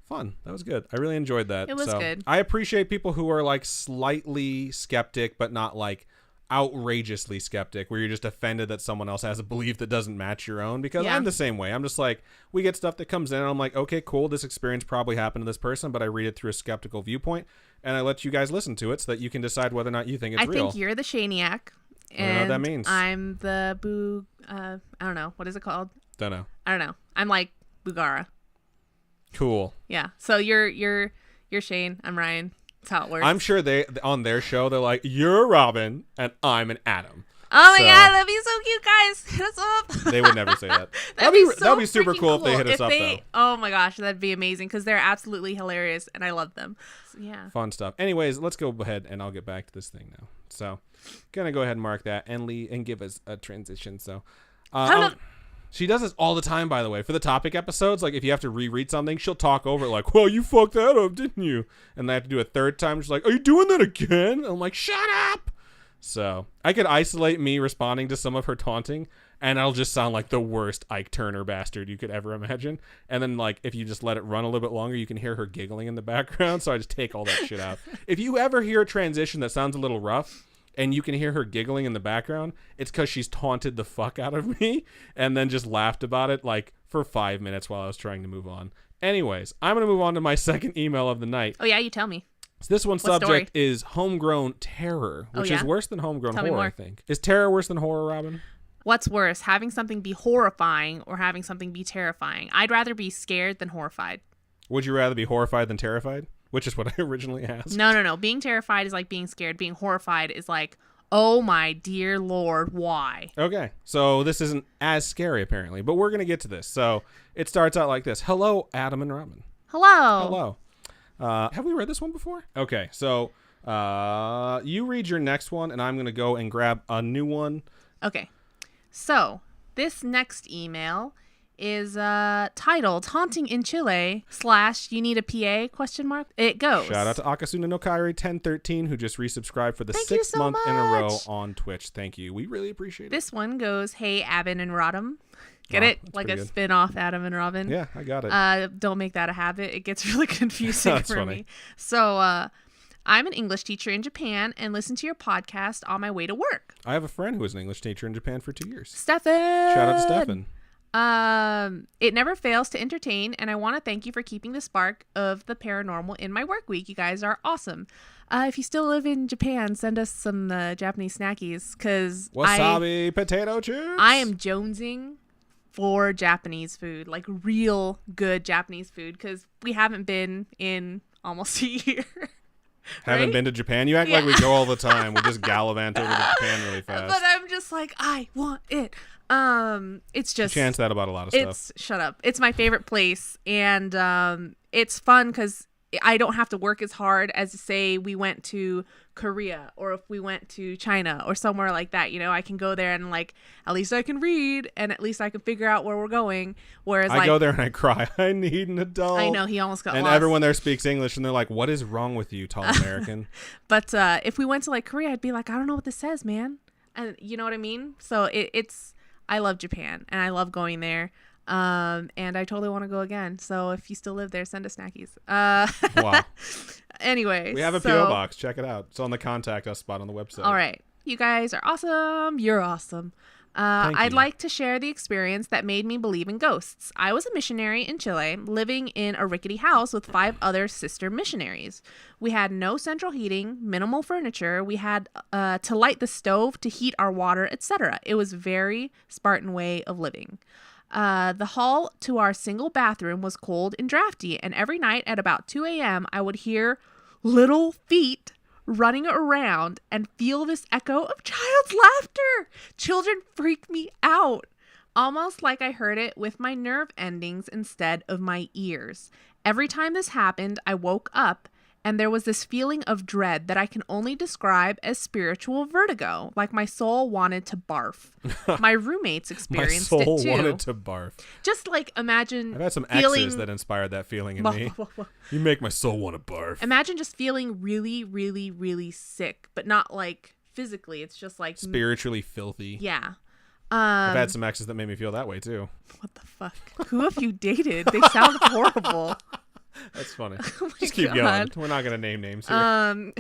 fun. That was good. I really enjoyed that. It was good. I appreciate people who are like slightly skeptic, but not like outrageously skeptic, where you're just offended that someone else has a belief that doesn't match your own. Because Yeah. I'm the same way. I'm just like, we get stuff that comes in, and I'm like, okay, cool. This experience probably happened to this person, but I read it through a skeptical viewpoint, and I let you guys listen to it so that you can decide whether or not you think it's I real. think you're the Shaniac. I don't know what that means. I'm the Boo. I don't know. What is it called? Don't know. I don't know. I'm like Bugara. Cool. Yeah. So you're Shane. I'm Ryan. That's how it works. I'm sure they on their show they're like, you're Robin and I'm an Adam. Oh my So- god, that'd be so cute, guys. Hit us up. They would never say that. That'd be super freaking cool if they hit us up, though. Oh my gosh, that'd be amazing because they're absolutely hilarious and I love them. So, yeah. Fun stuff. Anyways, let's go ahead and I'll get back to this thing now. So, gonna go ahead and mark that and give us a transition. So, she does this all the time, by the way. For the topic episodes, like if you have to reread something, she'll talk over it like, well, you fucked that up, didn't you? And I have to do a third time. She's like, are you doing that again? And I'm like, shut up. So I could isolate me responding to some of her taunting, and I'll just sound like the worst Ike Turner bastard you could ever imagine. And then, like, if you just let it run a little bit longer, you can hear her giggling in the background. So I just take all that shit out. If you ever hear a transition that sounds a little rough, and you can hear her giggling in the background, it's because she's taunted the fuck out of me and then just laughed about it like for 5 minutes while I was trying to move on. Anyways, I'm going to move on to my second email of the night. Oh, yeah, you tell me. So this one's What subject story? is homegrown terror, which is worse than homegrown Tell me horror, more. I think. Is terror worse than horror, Robin? What's worse, having something be horrifying or having something be terrifying? I'd rather be scared than horrified. Would you rather be horrified than terrified? Which is what I originally asked. No. Being terrified is like being scared. Being horrified is like, oh my dear Lord, why? Okay, so this isn't as scary apparently, but we're going to get to this. So it starts out like this. Hello, Adam and Robin. Hello. Have we read this one before? Okay, so you read your next one, and I'm going to go and grab a new one. Okay. So this next email is titled Haunting in Chile / You Need a PA ? It goes. Shout out to Akasuna no Kairi 1013 who just resubscribed for the Thank you 6th so month in a row much. on Twitch. Thank you. We really appreciate it. This one goes, hey, Abin and Rodham. Get Oh, it? that's Like a pretty good. spin-off Adam and Robin. Yeah, I got it. Don't make that a habit. It gets really confusing That's for funny. me. So I'm an English teacher in Japan and listen to your podcast on my way to work. I have a friend who was an English teacher in Japan for 2 years. Stefan! Shout out to Stefan. It never fails to entertain, and I want to thank you for keeping the spark of the paranormal in my work week. You guys are awesome. If you still live in Japan, send us some Japanese snackies, because Wasabi potato chips. I am jonesing for Japanese food, like real good Japanese food, because we haven't been in almost a year. Haven't right? been to Japan? You act like we go all the time. We just gallivant over to Japan really fast. But I'm just like, I want it. It's just Chance that about a lot of stuff. shut up. It's my favorite place, and it's fun because I don't have to work as hard as, say, we went to Korea or if we went to China or somewhere like that. You know, I can go there and like at least I can read and at least I can figure out where we're going. Whereas I go there and I cry. I need an adult. I know he almost got and lost. everyone there speaks English and they're like, "What is wrong with you, tall American?" But if we went to like Korea, I'd be like, I don't know what this says, man. And you know what I mean? So it's I love Japan and I love going there. And I totally want to go again. So if you still live there, send us snackies. Wow. Anyway, We have a PO box. Check it out. It's on the contact us spot on the website. All right. You guys are awesome. You're awesome. Thank I'd you. like to share the experience that made me believe in ghosts. I was a missionary in Chile, living in a rickety house with 5 other sister missionaries. We had no central heating, minimal furniture. We had to light the stove to heat our water, etc. It was a very Spartan way of living. The hall to our single bathroom was cold and drafty, and every night at about 2 a.m., I would hear little feet running around and feel this echo of child's laughter. Children freak me out, almost like I heard it with my nerve endings instead of my ears. Every time this happened, I woke up and there was this feeling of dread that I can only describe as spiritual vertigo, like my soul wanted to barf. My roommates My experienced soul it too. wanted to barf. Just like imagine I've had some feeling exes that inspired that feeling in me. You make my soul want to barf. Imagine just feeling really, really, really sick, but not like physically. It's just like Spiritually filthy. Yeah. I've had some exes that made me feel that way too. What the fuck? Who have you dated? They sound horrible. That's funny. Oh my Just keep going. God. We're not going to name names here.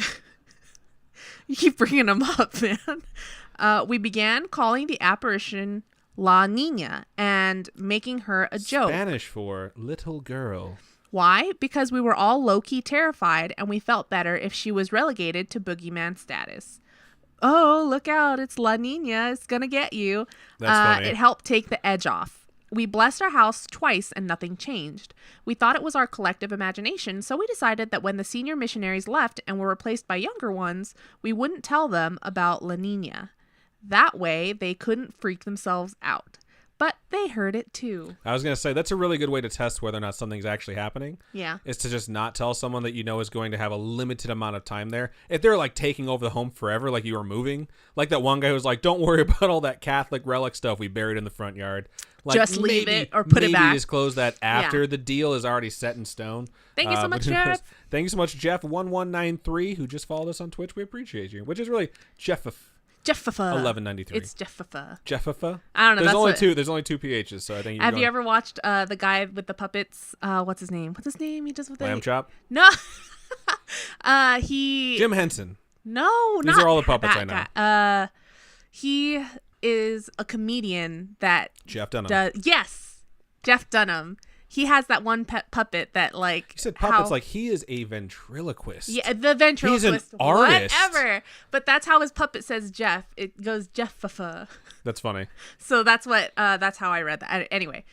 You keep bringing them up, man. We began calling the apparition La Nina and making her a joke. Spanish for little girl. Why? Because we were all low-key terrified and we felt better if she was relegated to boogeyman status. Oh, look out. It's La Nina. It's going to get you. That's funny. It helped take the edge off. We blessed our house twice and nothing changed. We thought it was our collective imagination, so we decided that when the senior missionaries left and were replaced by younger ones, we wouldn't tell them about La Nina. That way, they couldn't freak themselves out. But they heard it too. I was going to say, that's a really good way to test whether or not something's actually happening. Yeah. Is to just not tell someone that you know is going to have a limited amount of time there. If they're like taking over the home forever, like you were moving, like that one guy who was like, don't worry about all that Catholic relic stuff we buried in the front yard. Like, just leave it or put it back. Maybe just close that after the deal is already set in stone. Thank you so much, Jeff. Thank you so much, Jeff1193, who just followed us on Twitch. We appreciate you. Which is really Jeffa. 1193. It's Jeffa. Jeffa? I don't know. There's only two PHs, so I think Have you ever watched the guy with the puppets? What's his name? He does with Lamb Chop? No. Jim Henson. No, These are all the puppets I know. Guy. He is a comedian that Jeff Dunham. Yes, Jeff Dunham. He has that one puppet that like. You said puppets like he is a ventriloquist. Yeah, the ventriloquist. He's an artist. Whatever. But that's how his puppet says Jeff. It goes Jeffa. That's funny. So that's what. That's how I read that. Anyway.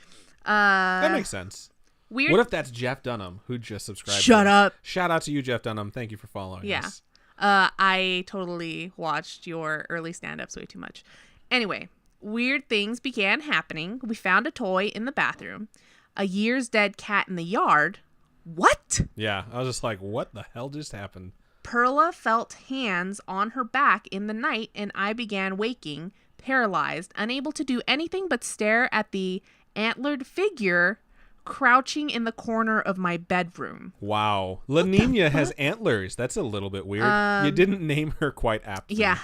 That makes sense. Weird. What if that's Jeff Dunham who just subscribed? Shut up. Shout out to you, Jeff Dunham. Thank you for following us. I totally watched your early stand-ups way too much. Anyway, weird things began happening. We found a toy in the bathroom. A year's dead cat in the yard. What? Yeah, I was just like, what the hell just happened? Perla felt hands on her back in the night, and I began waking, paralyzed, unable to do anything but stare at the antlered figure crouching in the corner of my bedroom. Wow. La Nina has antlers. That's a little bit weird. You didn't name her quite aptly. Yeah.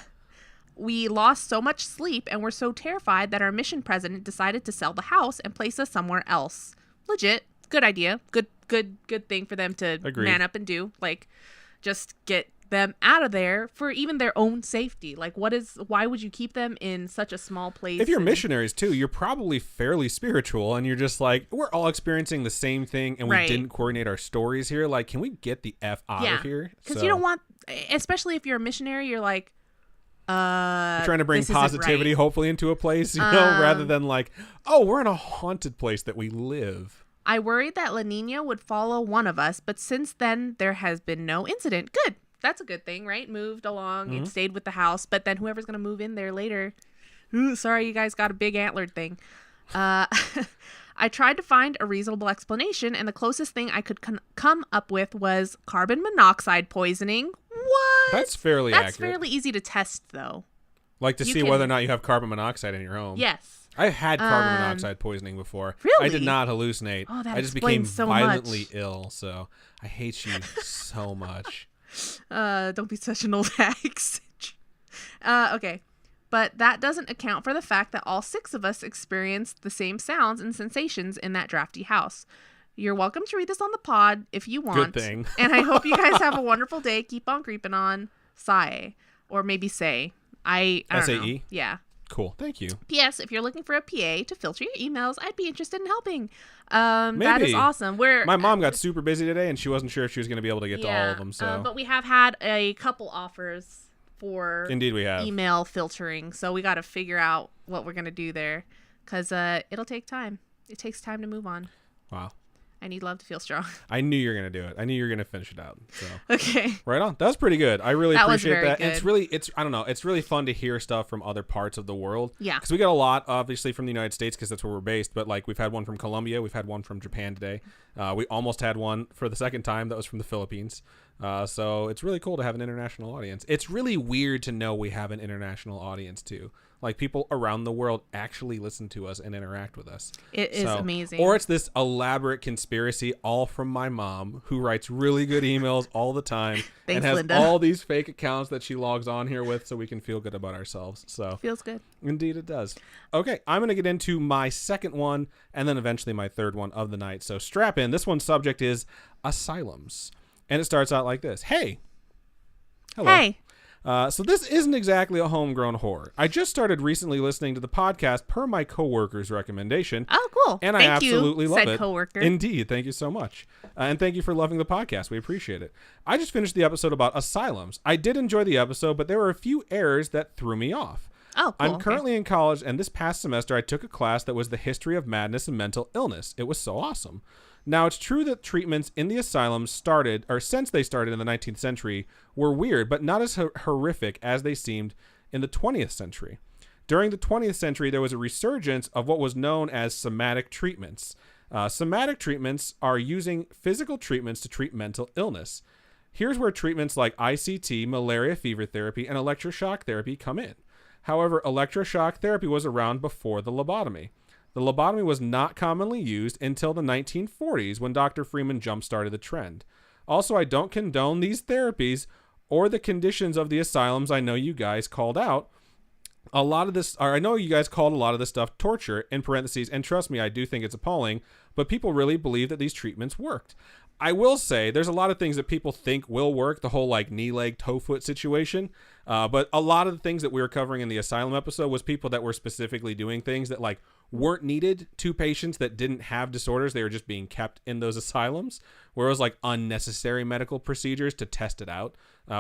We lost so much sleep and were so terrified that our mission president decided to sell the house and place us somewhere else. Legit. Good idea. Good thing for them to man up and do. Like, just get them out of there for even their own safety. Like, why would you keep them in such a small place? If you're missionaries too, you're probably fairly spiritual and you're just like, we're all experiencing the same thing and we didn't coordinate our stories here. Like, can we get the F out of here? Because you don't want, especially if you're a missionary, you're like, you're trying to bring positivity hopefully into a place, you know, rather than like, oh, we're in a haunted place that we live. I worried that La Nina would follow one of us, but since then there has been no incident. Good. That's a good thing, right? Moved along and stayed with the house, but then whoever's going to move in there later, ooh, sorry, you guys got a big antlered thing. I tried to find a reasonable explanation, and the closest thing I could come up with was carbon monoxide poisoning. What? That's fairly accurate. That's fairly easy to test, though. Like to see whether or not you have carbon monoxide in your home. Yes. I've had carbon monoxide poisoning before. Really? I did not hallucinate. Oh, that I just became so violently ill, so I hate you so much. Don't be such an old hag. Okay. But that doesn't account for the fact that all 6 of us experienced the same sounds and sensations in that drafty house. You're welcome to read this on the pod if you want. Good thing. And I hope you guys have a wonderful day. Keep on creeping on. Sigh. Or maybe say. I don't know. S-A-E? Yeah. Cool. Thank you. P.S. If you're looking for a PA to filter your emails, I'd be interested in helping. That is awesome. My mom got super busy today, and she wasn't sure if she was going to be able to get to all of them. So, but we have had a couple offers for indeed we have email filtering, so we got to figure out what we're going to do there, because it'll take time. It takes time to move on. Wow. I need love to feel strong. I knew you were gonna do it. I knew you were gonna finish it out. So. Okay. Right on. That was pretty good. I really appreciate that. Good. And it's I don't know. It's really fun to hear stuff from other parts of the world. Yeah. Because we get a lot, obviously, from the United States because that's where we're based. But like we've had one from Colombia, we've had one from Japan today. We almost had one for the second time that was from the Philippines. So it's really cool to have an international audience. It's really weird to know we have an international audience too. Like people around the world actually listen to us and interact with us. It is amazing. Or it's this elaborate conspiracy all from my mom who writes really good emails all the time. Thanks, and has Linda. all these fake accounts that she logs on here with so we can feel good about ourselves. So feels good. Indeed it does. Okay, I'm going to get into my second one and then eventually my third one of the night. So strap in. This one's subject is asylums. And it starts out like this. Hey. Hello. Hey. So this isn't exactly a homegrown horror. I just started recently listening to the podcast per my coworker's recommendation. Oh, cool. And I absolutely love it. Said coworker. Indeed. Thank you so much. And thank you for loving the podcast. We appreciate it. I just finished the episode about asylums. I did enjoy the episode, but there were a few errors that threw me off. Oh, cool. I'm currently in college, and this past semester I took a class that was the history of madness and mental illness. It was so awesome. Now, it's true that treatments in the asylums since they started in the 19th century, were weird, but not as horrific as they seemed in the 20th century. During the 20th century, there was a resurgence of what was known as somatic treatments. Somatic treatments are using physical treatments to treat mental illness. Here's where treatments like ICT, malaria fever therapy, and electroshock therapy come in. However, electroshock therapy was around before the lobotomy. The lobotomy was not commonly used until the 1940s when Dr. Freeman jump-started the trend. Also, I don't condone these therapies or the conditions of the asylums. I know you guys called out a lot of this, or I know you guys called a lot of this stuff torture, in parentheses, and trust me, I do think it's appalling, but people really believe that these treatments worked. I will say there's a lot of things that people think will work, the whole like knee, leg, toe, foot situation. But a lot of the things that we were covering in the asylum episode was people that were specifically doing things that like weren't needed to patients that didn't have disorders. They were just being kept in those asylums, where it was like unnecessary medical procedures to test it out,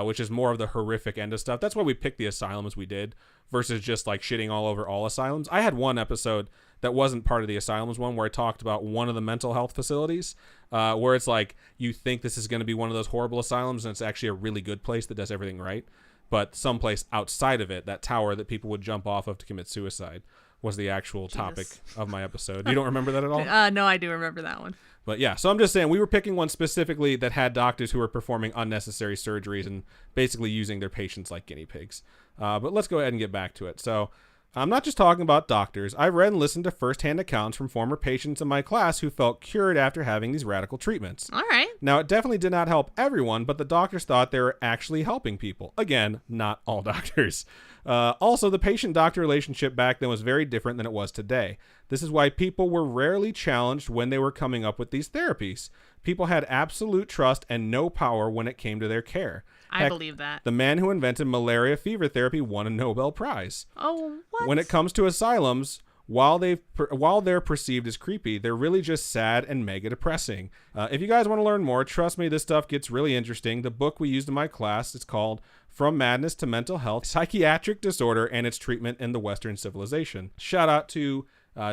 which is more of the horrific end of stuff. That's why we picked the asylums we did versus just like shitting all over all asylums. I had one episode that wasn't part of the asylums one where I talked about one of the mental health facilities where it's like you think this is going to be one of those horrible asylums and it's actually a really good place that does everything right. But someplace outside of it, that tower that people would jump off of to commit suicide was the actual topic of my episode. You don't remember that at all? No, I do remember that one. But yeah, so I'm just saying we were picking one specifically that had doctors who were performing unnecessary surgeries and basically using their patients like guinea pigs. But let's go ahead and get back to it. So I'm not just talking about doctors. I've read and listened to firsthand accounts from former patients in my class who felt cured after having these radical treatments. All right. Now, it definitely did not help everyone, but the doctors thought they were actually helping people. Again, not all doctors. Also, the patient-doctor relationship back then was very different than it was today. This is why people were rarely challenged when they were coming up with these therapies. People had absolute trust and no power when it came to their care. I believe that. The man who invented malaria fever therapy won a Nobel Prize. Oh, what? When it comes to asylums, while they're perceived as creepy, they're really just sad and mega depressing. If you guys want to learn more, trust me, this stuff gets really interesting. The book we used in my class is called From Madness to Mental Health, Psychiatric Disorder and Its Treatment in the Western Civilization. Shout out to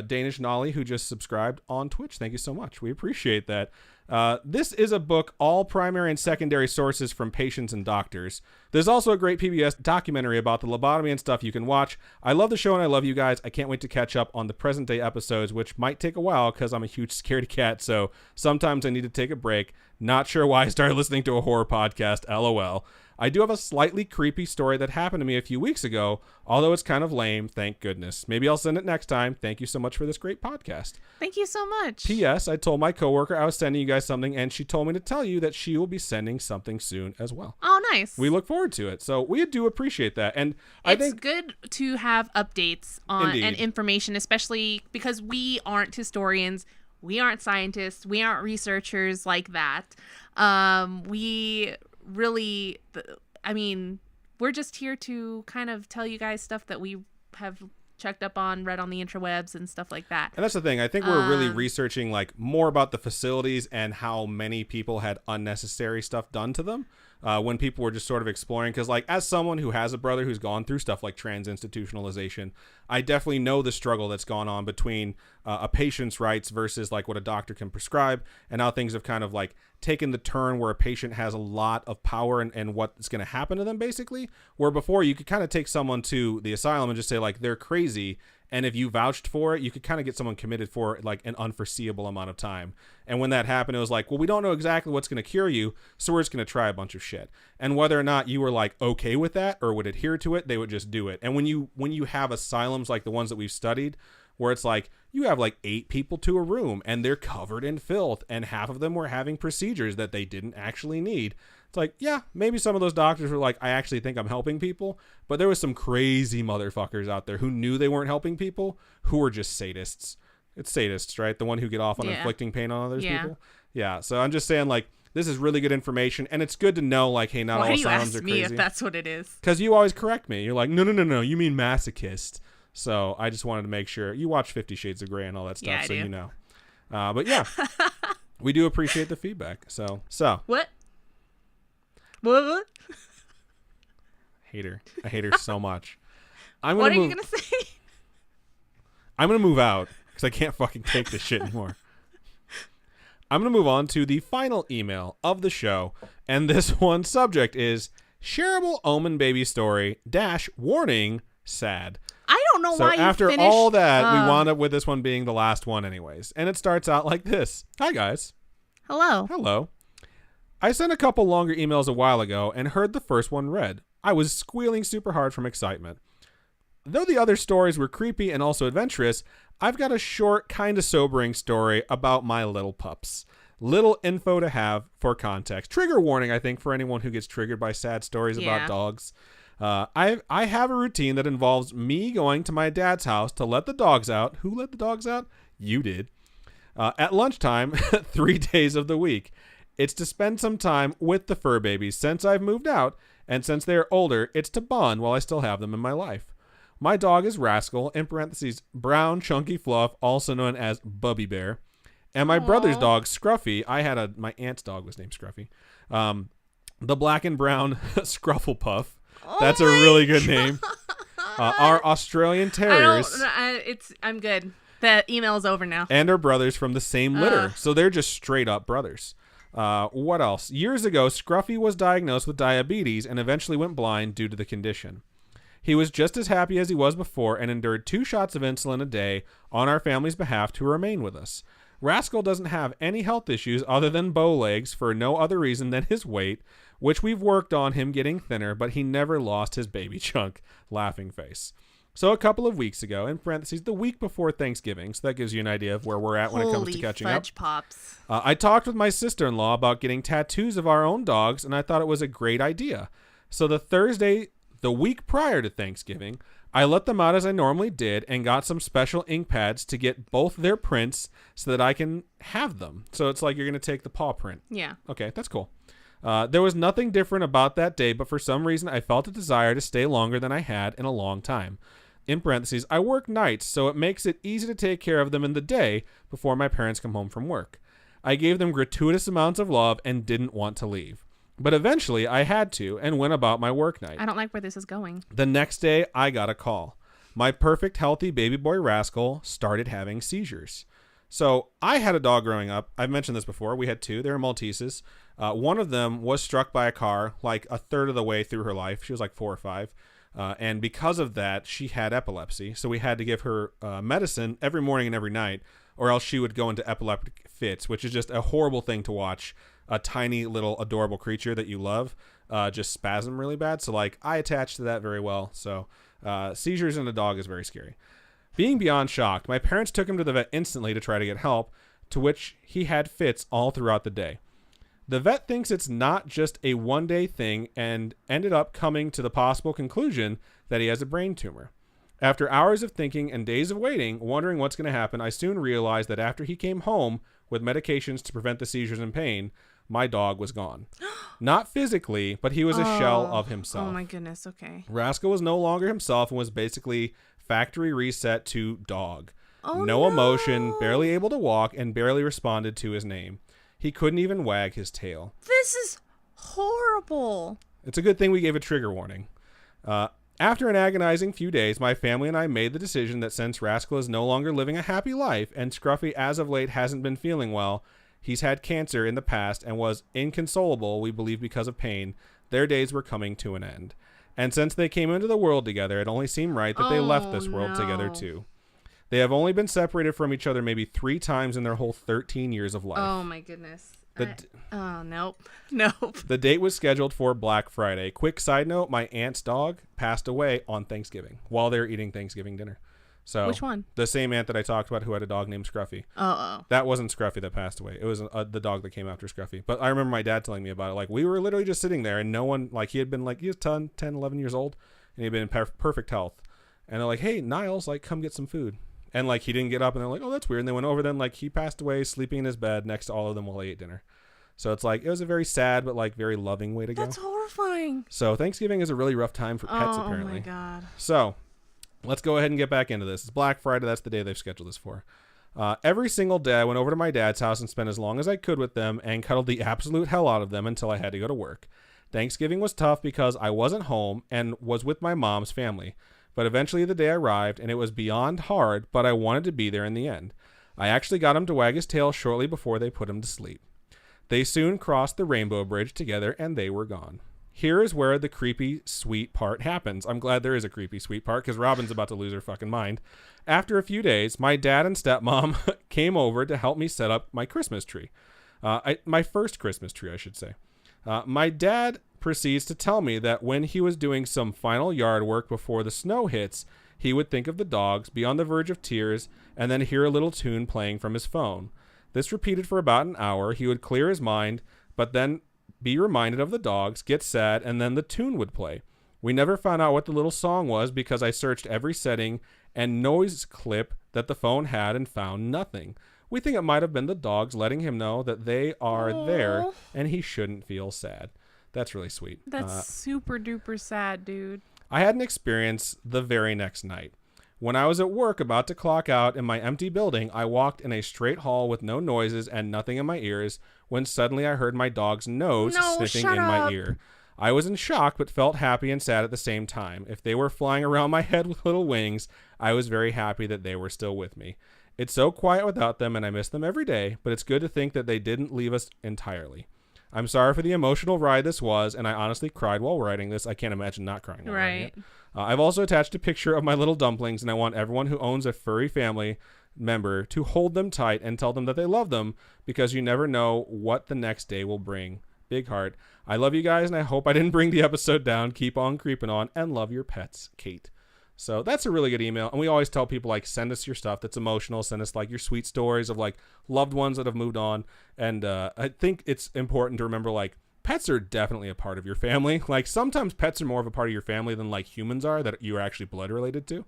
Danish Nolly, who just subscribed on Twitch. Thank you so much. We appreciate that. This is a book, all primary and secondary sources from patients and doctors. There's also a great PBS documentary about the lobotomy and stuff you can watch. I love the show and I love you guys. I can't wait to catch up on the present day episodes, which might take a while because I'm a huge scaredy cat, so sometimes I need to take a break. Not sure why I started listening to a horror podcast, LOL. I do have a slightly creepy story that happened to me a few weeks ago, although it's kind of lame, thank goodness. Maybe I'll send it next time. Thank you so much for this great podcast. Thank you so much. P.S. I told my coworker I was sending you guys something, and she told me to tell you that she will be sending something soon as well. Oh, nice. We look forward to it. So we do appreciate that. And I think it's good to have updates on and information, especially because we aren't historians. We aren't scientists. We aren't researchers like that. We really, we're just here to kind of tell you guys stuff that we have checked up on, read on the interwebs and stuff like that. And that's the thing. I think we're really researching like more about the facilities and how many people had unnecessary stuff done to them when people were just sort of exploring. Because like as someone who has a brother who's gone through stuff like trans institutionalization, I definitely know the struggle that's gone on between a patient's rights versus like what a doctor can prescribe, and how things have kind of like taken the turn where a patient has a lot of power and what's going to happen to them basically, where before you could kind of take someone to the asylum and just say like they're crazy, and if you vouched for it you could kind of get someone committed for like an unforeseeable amount of time. And when that happened, it was like, well, we don't know exactly what's going to cure you, so we're just going to try a bunch of shit. And whether or not you were like okay with that or would adhere to it, they would just do it. And when you have asylums like the ones that we've studied, where it's like you have like 8 people to a room and they're covered in filth and half of them were having procedures that they didn't actually need. It's like, yeah, maybe some of those doctors were like, I actually think I'm helping people. But there was some crazy motherfuckers out there who knew they weren't helping people, who were just sadists. It's sadists, right? The one who get off on inflicting pain on other people. Yeah. So I'm just saying like, this is really good information, and it's good to know, like, hey, not all asylums are crazy. Why do you ask me if that's what it is? Because you always correct me. You're like, no, you mean masochist. So I just wanted to make sure you watch 50 Shades of Grey and all that stuff, so you know. But yeah, we do appreciate the feedback. So what? Hate her. I hate her so much. What are you gonna say? I'm gonna move out because I can't fucking take this shit anymore. I'm gonna move on to the final email of the show, and this one's subject is shareable omen baby story -- warning sad. I don't know So why you after finished, all that, we wound up with this one being the last one anyways. And it starts out like this. Hi, guys. Hello. Hello. I sent a couple longer emails a while ago and heard the first one read. I was squealing super hard from excitement. Though the other stories were creepy and also adventurous, I've got a short, kind of sobering story about my little pups. Little info to have for context. Trigger warning, I think, for anyone who gets triggered by sad stories about dogs. I have a routine that involves me going to my dad's house to let the dogs out. Who let the dogs out? You did. At lunchtime, 3 days of the week. It's to spend some time with the fur babies since I've moved out, and since they're older, it's to bond while I still have them in my life. My dog is Rascal, in parentheses, brown chunky fluff, also known as Bubby Bear. And my brother's dog, Scruffy, my aunt's dog was named Scruffy. The black and brown Scruffle Puff. That's a really good name. Our Australian Terriers. I'm good. The email's over now. And are brothers from the same litter. So they're just straight up brothers. What else? Years ago, Scruffy was diagnosed with diabetes and eventually went blind due to the condition. He was just as happy as he was before and endured 2 shots of insulin a day on our family's behalf to remain with us. Rascal doesn't have any health issues other than bow legs for no other reason than his weight, which we've worked on him getting thinner, but he never lost his baby chunk. Laughing face. So a couple of weeks ago, in parentheses, the week before Thanksgiving, so that gives you an idea of where we're at when it comes to catching up. Pops. I talked with my sister-in-law about getting tattoos of our own dogs, and I thought it was a great idea. So the Thursday, the week prior to Thanksgiving, I let them out as I normally did and got some special ink pads to get both their prints so that I can have them. So it's like you're going to take the paw print. Yeah. Okay, that's cool. There was nothing different about that day, but for some reason I felt a desire to stay longer than I had in a long time. In parentheses, I work nights, so it makes it easy to take care of them in the day before my parents come home from work. I gave them gratuitous amounts of love and didn't want to leave. But eventually I had to and went about my work night. I don't like where this is going. The next day I got a call. My perfect healthy baby boy Rascal started having seizures. So I had a dog growing up. I've mentioned this before. We had 2. They were Malteses. One of them was struck by a car like a third of the way through her life. She was like 4 or 5. And because of that, she had epilepsy. So we had to give her medicine every morning and every night, or else she would go into epileptic fits, which is just a horrible thing to watch. A tiny little adorable creature that you love just spasm really bad. So like I attached to that very well. So seizures in a dog is very scary. Being beyond shocked, my parents took him to the vet instantly to try to get help, to which he had fits all throughout the day. The vet thinks it's not just a one-day thing and ended up coming to the possible conclusion that he has a brain tumor. After hours of thinking and days of waiting, wondering what's going to happen, I soon realized that after he came home with medications to prevent the seizures and pain, my dog was gone. Not physically, but he was a shell of himself. Oh my goodness, okay. Rascal was no longer himself and was basically factory reset to dog. No emotion, barely able to walk, and barely responded to his name. He couldn't even wag his tail. This is horrible. It's a good thing we gave a trigger warning. After an agonizing few days, my family and I made the decision that since Rascal is no longer living a happy life and Scruffy as of late hasn't been feeling well, he's had cancer in the past and was inconsolable, we believe because of pain, their days were coming to an end. And since they came into the world together, it only seemed right that they left this world together too. They have only been separated from each other maybe 3 times in their whole 13 years of life. Oh my goodness. Nope. The date was scheduled for Black Friday. Quick side note, my aunt's dog passed away on Thanksgiving while they were eating Thanksgiving dinner. So which one? The same aunt that I talked about who had a dog named Scruffy. Oh. That wasn't Scruffy that passed away. It was the dog that came after Scruffy. But I remember my dad telling me about it. Like, we were literally just sitting there and no one, like, he was 10, 11 years old and he had been in perfect health. And they're like, hey, Niles, like, come get some food. And, like, he didn't get up and they're like, oh, that's weird. And they went over then, like, he passed away sleeping in his bed next to all of them while they ate dinner. So it's like, it was a very sad but, like, very loving way to go. That's horrifying. So Thanksgiving is a really rough time for pets, apparently. Oh, my God. So let's go ahead and get back into this. It's Black Friday. That's the day they've scheduled this for. Every single day I went over to my dad's house and spent as long as I could with them and cuddled the absolute hell out of them until I had to go to work. Thanksgiving was tough because I wasn't home and was with my mom's family. But eventually the day arrived and it was beyond hard, but I wanted to be there in the end. I actually got him to wag his tail shortly before they put him to sleep. They soon crossed the Rainbow Bridge together and they were gone. Here is where the creepy, sweet part happens. I'm glad there is a creepy, sweet part because Robin's about to lose her fucking mind. After a few days, my dad and stepmom came over to help me set up my Christmas tree. My first Christmas tree, I should say. My dad proceeds to tell me that when he was doing some final yard work before the snow hits, he would think of the dogs, be on the verge of tears, and then hear a little tune playing from his phone. This repeated for about an hour. He would clear his mind, but then be reminded of the dogs, get sad, and then the tune would play. We never found out what the little song was because I searched every setting and noise clip that the phone had and found nothing. We think it might have been the dogs letting him know that they are there and he shouldn't feel sad. That's really sweet. That's super duper sad, dude. I had an experience the very next night. When I was at work about to clock out in my empty building, I walked in a straight hall with no noises and nothing in my ears when suddenly I heard my dog's nose sniffing in my ear. I was in shock but felt happy and sad at the same time. If they were flying around my head with little wings, I was very happy that they were still with me. It's so quiet without them and I miss them every day, but it's good to think that they didn't leave us entirely. I'm sorry for the emotional ride this was, and I honestly cried while writing this. I can't imagine not crying while writing it. I've also attached a picture of my little dumplings, and I want everyone who owns a furry family member to hold them tight and tell them that they love them because you never know what the next day will bring. Big heart. I love you guys, and I hope I didn't bring the episode down. Keep on creeping on, and love your pets, Kate. So that's a really good email. And we always tell people, like, send us your stuff that's emotional. Send us, like, your sweet stories of, like, loved ones that have moved on. And I think it's important to remember, like, pets are definitely a part of your family. Like, sometimes pets are more of a part of your family than, like, humans are that you are actually blood related to.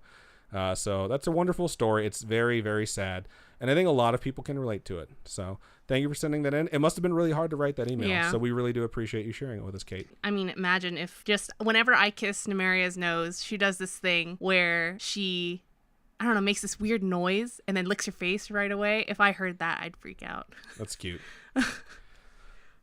So that's a wonderful story. It's very, very sad. And I think a lot of people can relate to it. So thank you for sending that in. It must have been really hard to write that email. Yeah. So we really do appreciate you sharing it with us, Kate. I mean, imagine if just whenever I kiss Nemaria's nose, she does this thing where she, I don't know, makes this weird noise and then licks her face right away. If I heard that, I'd freak out. That's cute.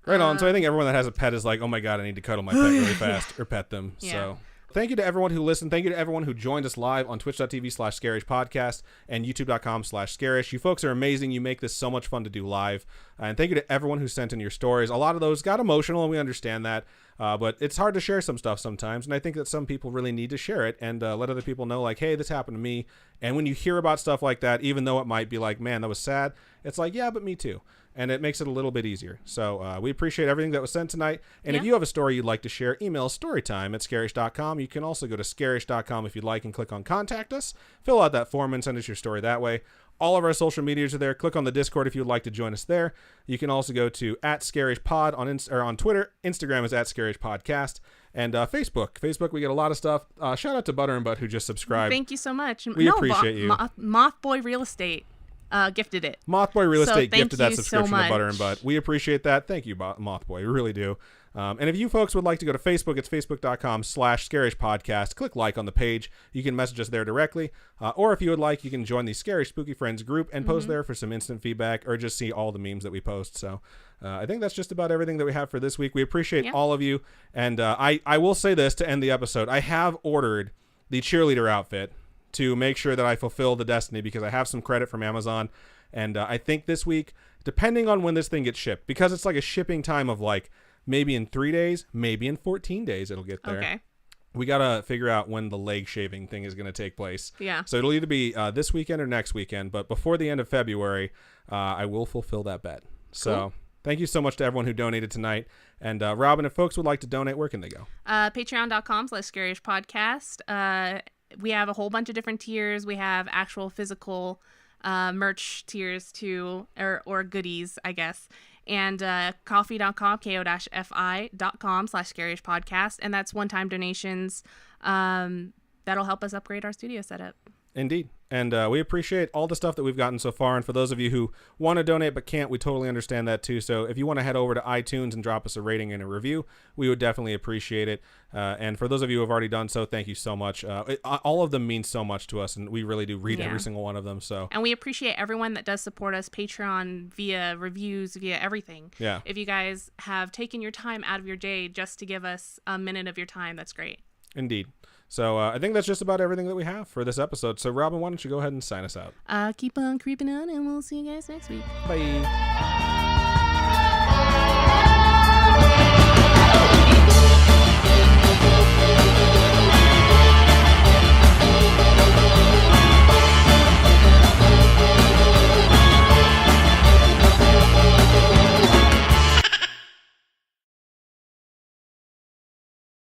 Right on. So I think everyone that has a pet is like, oh my God, I need to cuddle my pet really fast or pet them. Yeah. So thank you to everyone who listened. Thank you to everyone who joined us live on twitch.tv/scarishpodcast and youtube.com/scarish. You folks are amazing. You make this so much fun to do live. And thank you to everyone who sent in your stories. A lot of those got emotional, and we understand that. But it's hard to share some stuff sometimes. And I think that some people really need to share it and let other people know, like, hey, this happened to me. And when you hear about stuff like that, even though it might be like, man, that was sad, it's like, yeah, but me too. And it makes it a little bit easier. So we appreciate everything that was sent tonight. And if you have a story you'd like to share, email storytime@scarish.com. You can also go to scarish.com if you'd like and click on Contact Us. Fill out that form and send us your story that way. All of our social medias are there. Click on the Discord if you'd like to join us there. You can also go to @ScarishPod on Twitter. Instagram is @ScarishPodcast. And Facebook. Facebook, we get a lot of stuff. Shout out to Butter and Butt who just subscribed. Thank you so much. We appreciate you. Mothboy Real Estate gifted it. Mothboy Real Estate gifted that you subscription so to Butter and Butt. We appreciate that. Thank you, Mothboy. We really do. And if you folks would like to go to Facebook, it's facebook.com/scarishpodcast. Click like on the page. You can message us there directly. Or if you would like, you can join the Scary Spooky Friends group and post there for some instant feedback or just see all the memes that we post. So I think that's just about everything that we have for this week. We appreciate all of you. And I will say this to end the episode. I have ordered the cheerleader outfit to make sure that I fulfill the destiny because I have some credit from Amazon. And I think this week, depending on when this thing gets shipped, because it's like a shipping time of like maybe in 3 days, maybe in 14 days it'll get there. Okay. We got to figure out when the leg shaving thing is going to take place. Yeah. So it'll either be this weekend or next weekend. But before the end of February, I will fulfill that bet. So thank you so much to everyone who donated tonight. And Robin, if folks would like to donate, where can they go? Patreon.com/scarishpodcast. We have a whole bunch of different tiers. We have actual physical merch tiers too, or goodies, I guess. And coffee.com, ko-fi.com/scarishpodcast. And that's one-time donations. That'll help us upgrade our studio setup. Indeed. And we appreciate all the stuff that we've gotten so far. And for those of you who want to donate but can't, we totally understand that too. So if you want to head over to iTunes and drop us a rating and a review, we would definitely appreciate it. And for those of you who have already done so, thank you so much. All of them mean so much to us, and we really do read every single one of them. So. And we appreciate everyone that does support us, Patreon, via reviews, via everything. Yeah. If you guys have taken your time out of your day just to give us a minute of your time, that's great. Indeed. So I think that's just about everything that we have for this episode. So Robin, why don't you go ahead and sign us out? Keep on creeping on, and we'll see you guys next week. Bye.